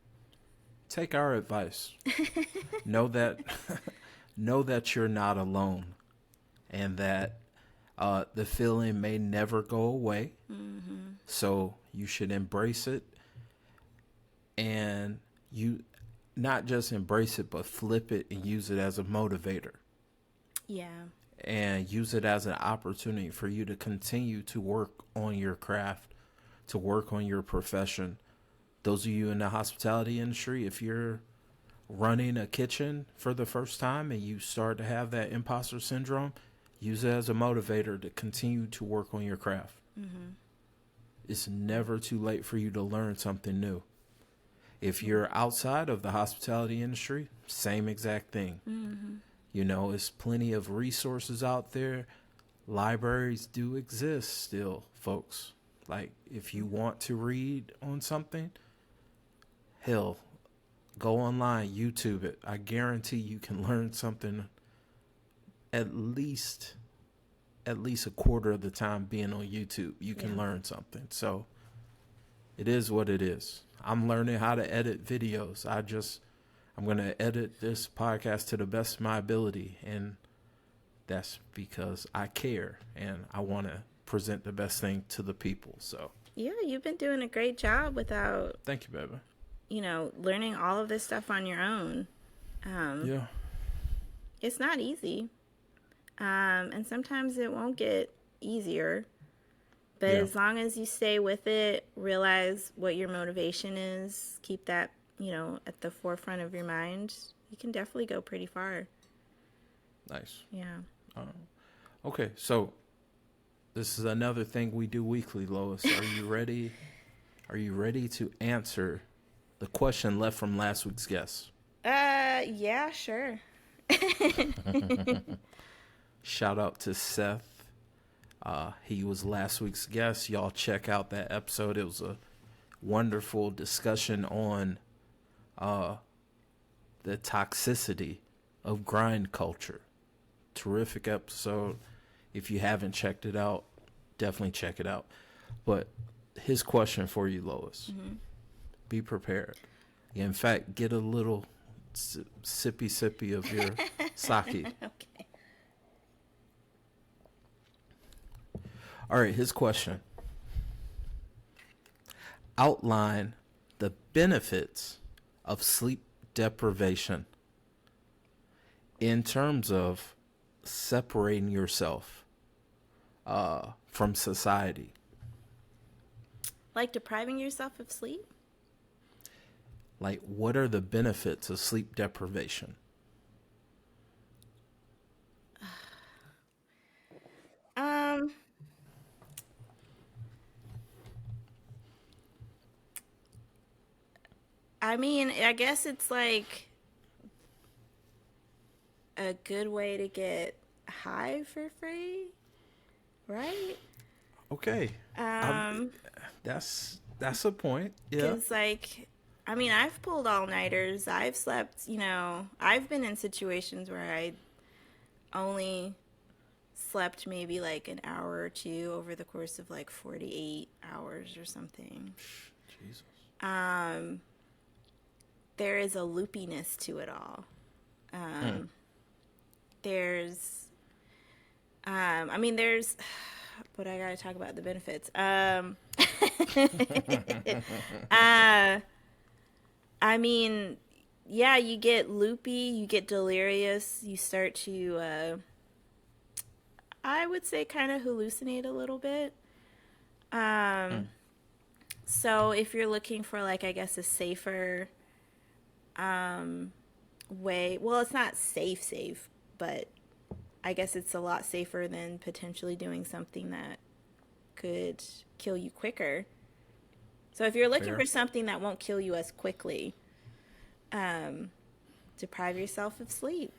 take our advice. know that know that you're not alone, and that the feeling may never go away. Mm-hmm. So you should embrace it, and you not just embrace it, but flip it and use it as a motivator.
Yeah.
And use it as an opportunity for you to continue to work on your craft, to work on your profession. Those of you in the hospitality industry, if you're running a kitchen for the first time and you start to have that imposter syndrome, use it as a motivator to continue to work on your craft. Mm-hmm. It's never too late for you to learn something new. If you're outside of the hospitality industry, same exact thing. Mm-hmm. You know, there's plenty of resources out there. Libraries do exist still, folks. Like, if you want to read on something, hell, go online, YouTube it. I guarantee you can learn something at least a quarter of the time being on YouTube. You can learn something. So it is what it is. I'm learning how to edit videos. I'm going to edit this podcast to the best of my ability, and that's because I care and I want to present the best thing to the people. So
yeah, you've been doing a great job without,
thank you, baby.
You know, learning all of this stuff on your own.
Yeah,
it's not easy, and sometimes it won't get easier. But as long as you stay with it, realize what your motivation is, keep that, you know, at the forefront of your mind, you can definitely go pretty far.
Nice.
Yeah.
Okay, so this is another thing we do weekly, Lois. Are you ready? Are you ready to answer the question left from last week's guest?
Yeah, sure.
Shout out to Seth. He was last week's guest. Y'all check out that episode. It was a wonderful discussion on the toxicity of grind culture. Terrific episode. If you haven't checked it out, definitely check it out. But his question for you, Lois, be prepared. In fact, get a little sippy of your sake.
Okay.
All right, his question. Outline the benefits of sleep deprivation in terms of separating yourself from society.
Like depriving yourself of sleep?
Like, what are the benefits of sleep deprivation?
I mean, I guess it's like a good way to get high for free, right?
Okay. That's a point. Yeah.
Because, like, I mean, I've pulled all-nighters. I've slept, you know, I've been in situations where I only slept maybe like an hour or two over the course of like 48 hours or something.
Jesus.
There is a loopiness to it all. There's, but I gotta talk about the benefits. I mean, yeah, you get loopy, you get delirious, you start to, I would say kind of hallucinate a little bit. So if you're looking for, like, I guess a safer way, well, it's not safe, but I guess it's a lot safer than potentially doing something that could kill you quicker. So if you're looking for something that won't kill you as quickly, deprive yourself of sleep.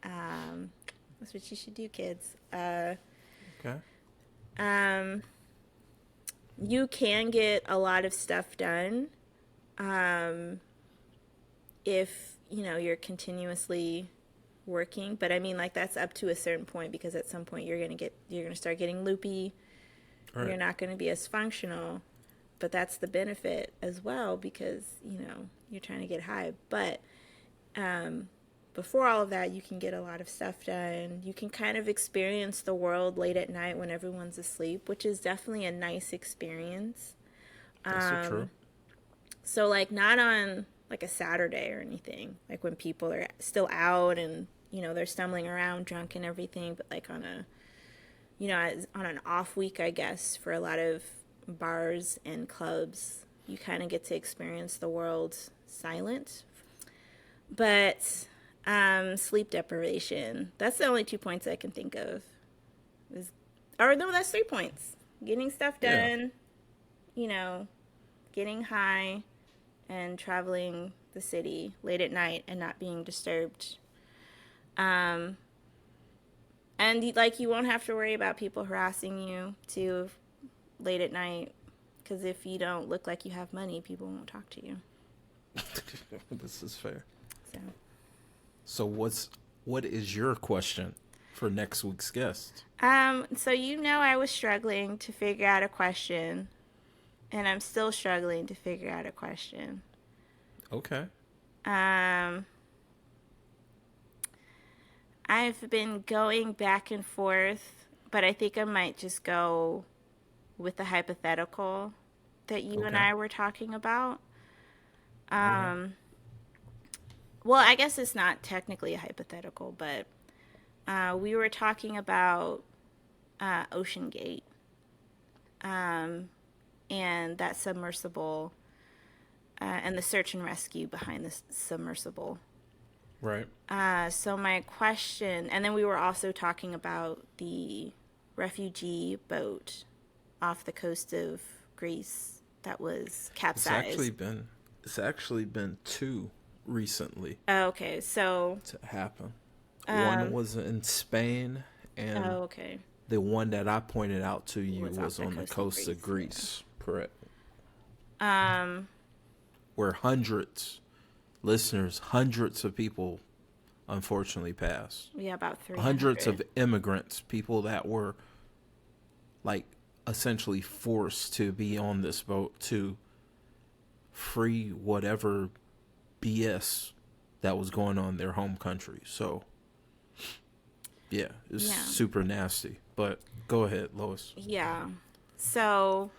That's what you should do, kids.
Okay.
You can get a lot of stuff done if, you know, you're continuously working. But I mean, like, that's up to a certain point, because at some point you're gonna start getting loopy. Right. You're not going to be as functional. but that's the benefit as well because, you're trying to get high. But before all of that, you can get a lot of stuff done. You can kind of experience the world late at night when everyone's asleep, which is definitely a nice experience.
That's so true.
So, like, not on, like, a Saturday or anything. Like, when people are still out and, they're stumbling around drunk and everything. But, like, on an off week, I guess, for a lot of bars and clubs, you kind of get to experience the world silent. But sleep deprivation, that's the only 2 points I can think of. Or no, that's 3 points. Getting stuff done, getting high, and traveling the city late at night and not being disturbed. And like, you won't have to worry about people harassing you too late at night, because if you don't look like you have money, people won't talk to you.
This is fair.
So
what is your question for next week's guest?
So I was struggling to figure out a question, and I'm still struggling to figure out a question.
Okay.
I've been going back and forth, but I think I might just go with the hypothetical that you and I were talking about. Well, I guess it's not technically a hypothetical, but we were talking about Ocean Gate and that submersible and the search and rescue behind the submersible.
Right.
So my question, and then we were also talking about the refugee boat off the coast of Greece that was capsized.
It's actually been 2 recently.
Oh, okay, so
to happen. One was in Spain, and the one that I pointed out to you was on the coast of Greece. Yeah. Correct. Where hundreds of people unfortunately passed.
Yeah, about 300.
Hundreds of immigrants, people that were like essentially forced to be on this boat to free whatever BS that was going on in their home country. So yeah, it's super nasty. But go ahead, Lois.
Yeah. So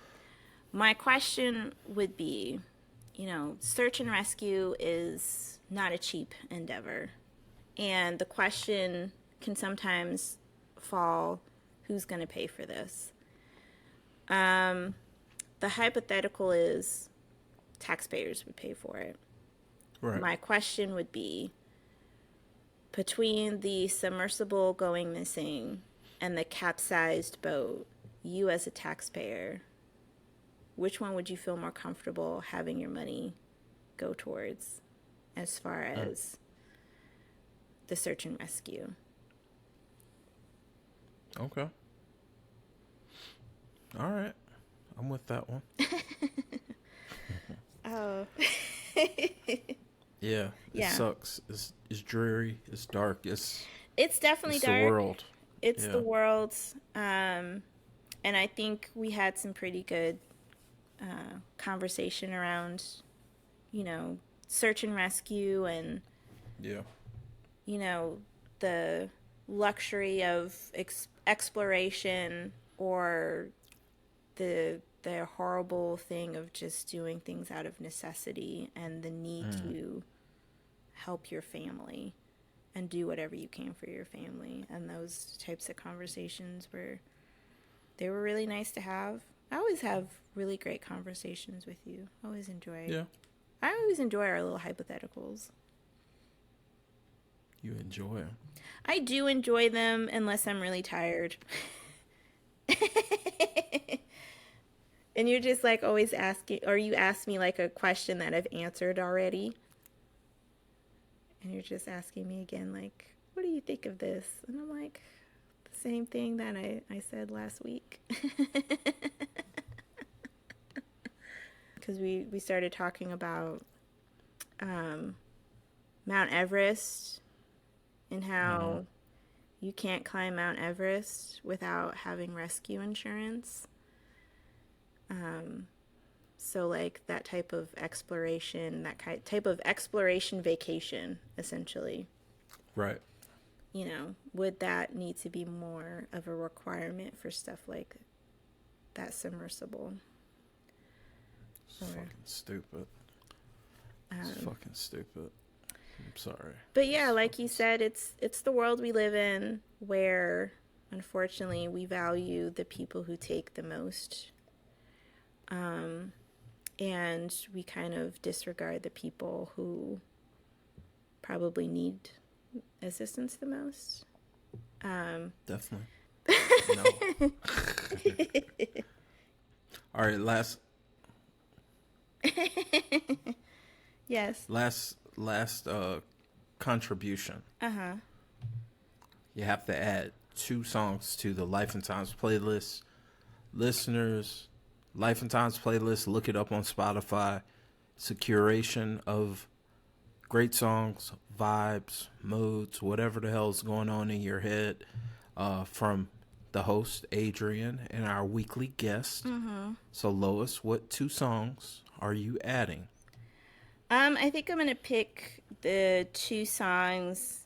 my question would be, search and rescue is not a cheap endeavor. And the question can sometimes fall, who's going to pay for this? The hypothetical is taxpayers would pay for it.
Right.
My question would be, between the submersible going missing and the capsized boat, you as a taxpayer, which one would you feel more comfortable having your money go towards as far as the search and rescue?
Okay. All right. I'm with that one.
Oh.
Yeah. It sucks. It's dreary. It's dark. It's
definitely dark.
It's the world.
It's the world. And I think we had some pretty good conversation around, search and rescue and, the luxury of exploration or the horrible thing of just doing things out of necessity and the need to help your family and do whatever you can for your family. And those types of conversations were really nice to have. I always have really great conversations with you. I always enjoy our little hypotheticals.
You enjoy them.
I do enjoy them unless I'm really tired. And you're just like always asking, or you ask me like a question that I've answered already. And you're just asking me again, like, what do you think of this? And I'm like, the same thing that I said last week. Because we started talking about Mount Everest and how you can't climb Mount Everest without having rescue insurance. So like that type of exploration, type of exploration vacation, essentially.
Right.
You know, would that need to be more of a requirement for stuff like that submersible?
It's fucking stupid. It's fucking stupid. I'm sorry.
But yeah, like you said, it's the world we live in where unfortunately we value the people who take the most. And we kind of disregard the people who probably need assistance the most.
Definitely. No. All right,
Yes.
last contribution.
Uh-huh.
You have to add 2 songs to the Life and Times playlist. Listeners, Life and Times playlist, look it up on Spotify. It's a curation of great songs, vibes, moods, whatever the hell's going on in your head, from the host, Adrian, and our weekly guest. Mm-hmm. So, Lois, what 2 songs are you adding?
I think I'm going to pick the 2 songs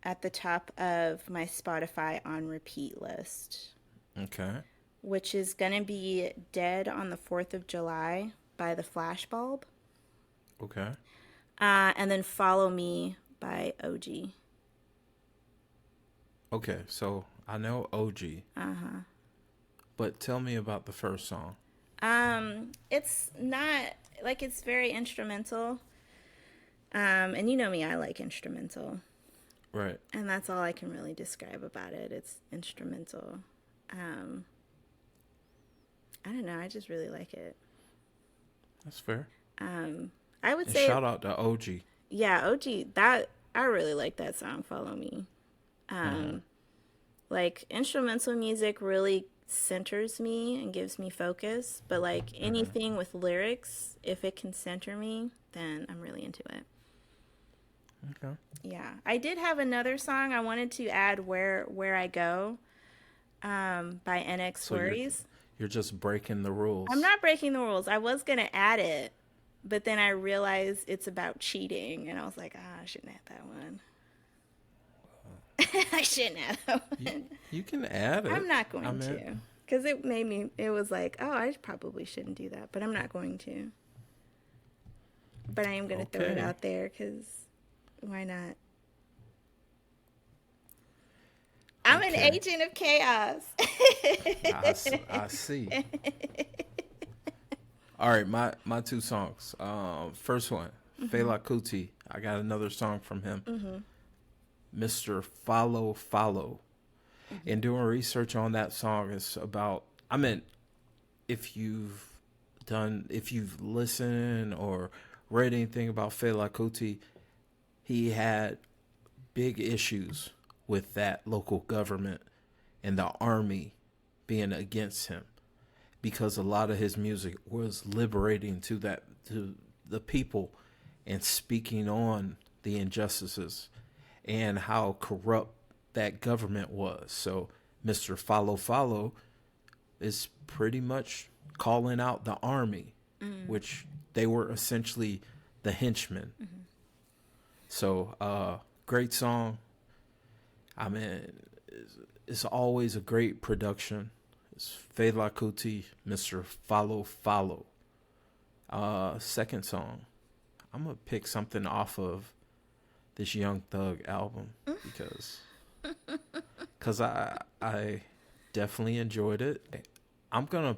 at the top of my Spotify on repeat list.
Okay.
Which is going to be Dead on the 4th of July by the Flashbulb.
Okay.
And then Follow Me by OG.
Okay, so I know OG.
Uh-huh.
But tell me about the first song.
It's not, like, it's very instrumental. And you know me, I like instrumental.
Right.
And that's all I can really describe about it. It's instrumental. I don't know, I just really like it.
That's fair.
I would
And
say
shout out to OG.
Yeah, OG, that I really like that song, Follow Me. Like instrumental music really centers me and gives me focus, but like anything with lyrics, if it can center me, then I'm really into it.
Okay.
Yeah. I did have another song I wanted to add, Where I Go, by NX
So
Worries.
you're just breaking the rules.
I'm not breaking the rules. I was going to add it, but then I realized it's about cheating, and I was like, I shouldn't add that one. I shouldn't add that one.
You can add it.
I'm not going to. Because it was like, oh, I probably shouldn't do that, but I'm not going to. But I am going to throw it out there, because why not? I'm an agent of chaos.
I see. All right, my 2 songs. First one, Fela Kuti. I got another song from him. Mr. Follow. And doing research on that song is about, I mean, if you've listened or read anything about Fela Kuti, he had big issues with that local government and the army being against him, because a lot of his music was liberating to the people and speaking on the injustices and how corrupt that government was. So Mr. Follow is pretty much calling out the army, which they were essentially the henchmen. So great song. I mean, it's always a great production. It's Fela Kuti, Mr. Follow. Second song, I'm going to pick something off of this Young Thug album because I definitely enjoyed it. I'm gonna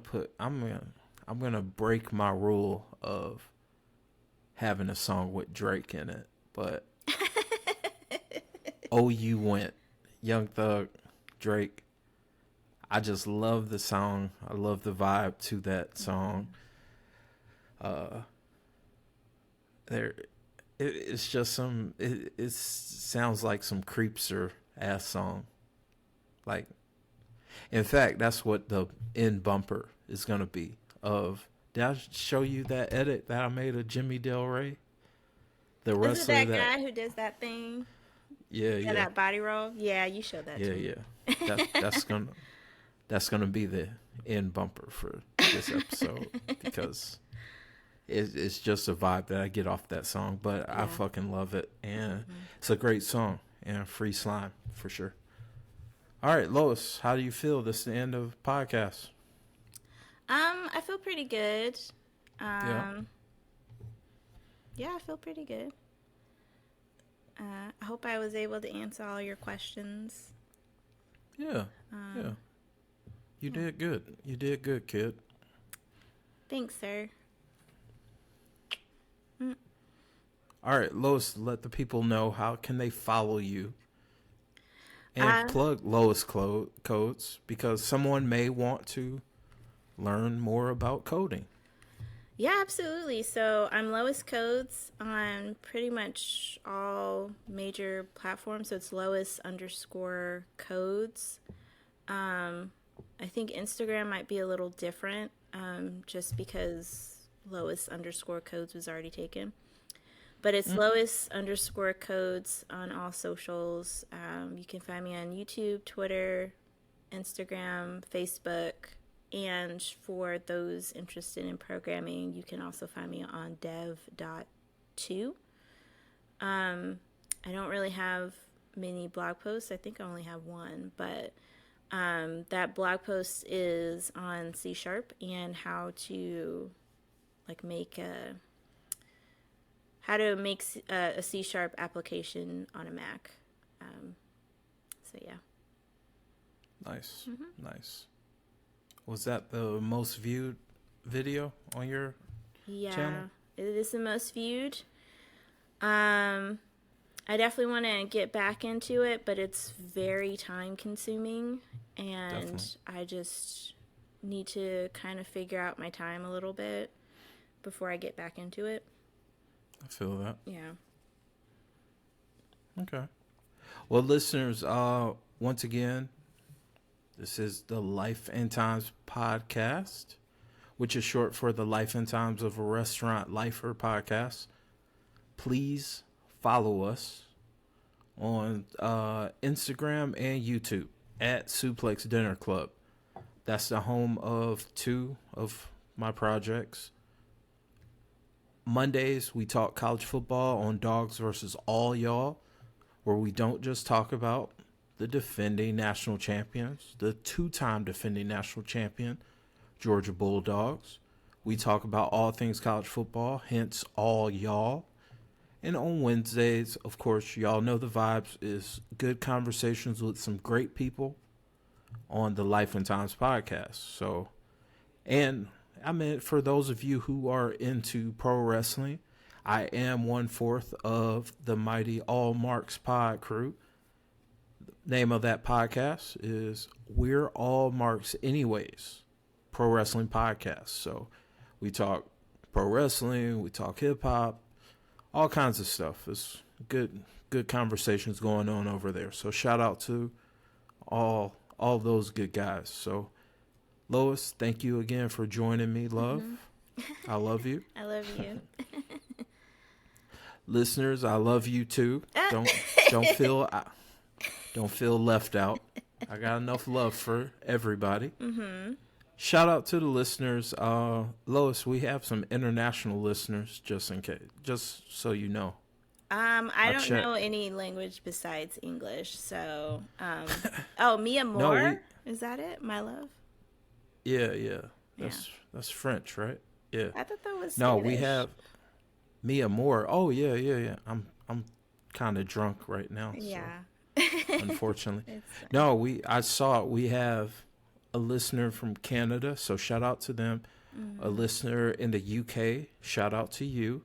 break my rule of having a song with Drake in it, but Oh You Went, Young Thug, Drake. I just love the song. I love the vibe to that song. It's just it sounds like some Creepster ass song. Like, in fact, that's what the end bumper is gonna be. Did I show you that edit that I made of Jimmy Del Rey? The
Is it that guy who does that thing?
Yeah.
That body roll? Yeah, you showed that to me.
That's gonna be the end bumper for this episode because it's just a vibe that I get off that song. But I fucking love it, and it's a great song. And free slime for sure. All right, Lois, how do you feel? This is the end of the podcast.
I feel pretty good.
Yeah.
Yeah, I feel pretty good. I hope I was able to answer all your questions.
Yeah. Yeah. You did good. You did good, kid.
Thanks, sir.
All right, Lois, let the people know how can they follow you and plug Lois codes because someone may want to learn more about coding.
Yeah, absolutely. So I'm Lois Codes on pretty much all major platforms. So it's Lois_codes. I think Instagram might be a little different just because Lois_codes was already taken. But it's Lois_codes on all socials. You can find me on YouTube, Twitter, Instagram, Facebook. And for those interested in programming, you can also find me on dev.to. I don't really have many blog posts. I think I only have one. But that blog post is on C# and how to make a C# application on a Mac. So yeah.
Nice. Nice. Was that the most viewed video on your channel?
It is the most viewed. I definitely want to get back into it, but it's very time consuming, and
Definitely.
I just need to kind of figure out my time a little bit before I get back into it.
I feel that.
Yeah.
Okay. Well, listeners, once again, this is the Life and Times podcast, which is short for the Life and Times of a Restaurant Lifer podcast. Please follow us on Instagram and YouTube at Suplex Dinner Club. That's the home of 2 of my projects. Mondays, we talk college football on Dogs versus All Y'all, where we don't just talk about the defending national champions, the 2-time defending national champion, Georgia Bulldogs. We talk about all things college football, hence All Y'all. And on Wednesdays, of course, y'all know the vibes, is good conversations with some great people on the Life and Times podcast. So, and I mean, for those of you who are into pro wrestling, I am 1/4 of the mighty All Marks pod crew. The name of that podcast is We're All Marks Anyways, pro wrestling podcast. So we talk pro wrestling, we talk hip hop, all kinds of stuff. It's good conversations going on over there. So shout out to all those good guys. So Lois, thank you again for joining me, love. I love you.
I love you.
Listeners, I love you too. Don't feel left out. I got enough love for everybody. Shout out to the listeners. Lois, we have some international listeners, just in case, just so you know.
I don't know any language besides English, so Mi Amor? Is that it? My love?
Yeah. That's French, right? Yeah.
I thought that was
No,
Spanish.
we have Mi Amor. Oh yeah. I'm kind of drunk right now.
Yeah.
So, unfortunately. No, I saw it. We have a listener from Canada, so shout out to them. A listener in the UK, shout out to you.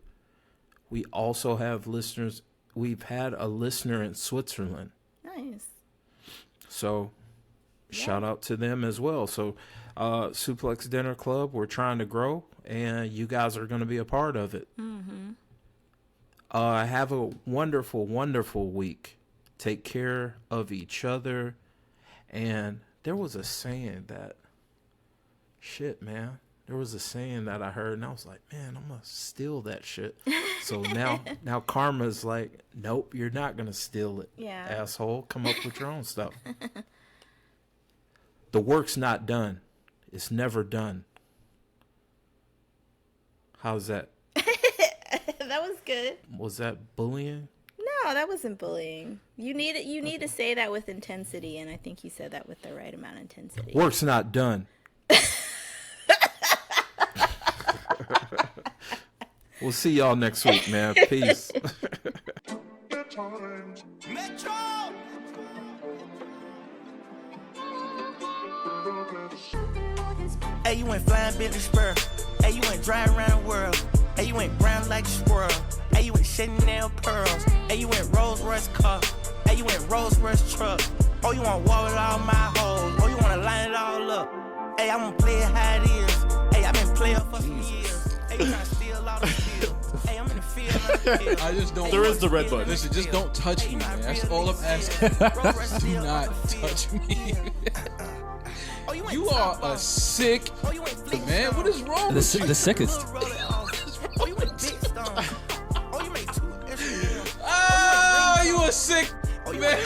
We also have listeners. We've had a listener in Switzerland.
Nice.
So shout out to them as well. So Suplex Dinner Club, we're trying to grow, and you guys are going to be a part of it. Have a wonderful, wonderful week. Take care of each other. And there was a saying that, there was a saying that I heard, and I was like, man, I'm going to steal that shit. So now karma's like, nope, you're not going to steal it, asshole. Come up with your own stuff. The work's not done. It's never done. How's that?
That was good.
Was that bullying?
No, that wasn't bullying. You need to say that with intensity, and I think you said that with the right amount of intensity.
Work's not done. We'll see y'all next week, man. Peace.
Hey, you went flying Billy Spur. Hey, you went driving around the world. Hey, you went brown like a squirrel. Hey, you went Chanel pearls. Hey, you went Rolls Royce car. Hey, you went Rolls Royce truck. Oh, you want to walk with all my hoes. Oh, you want to line it all up. Hey, I want to play it how it is. Hey, I've been playing for some years. Hey, you trying to steal all the field. Hey, I'm in the field.
I just don't.
There is the red button.
Listen, just don't touch me, man. That's all I'm asking. Do not touch me. You are a sick man. What is wrong with you?
The sickest.
Oh, you a sick man.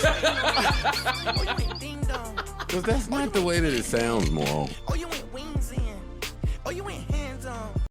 Because that's not the way that it sounds, Maul.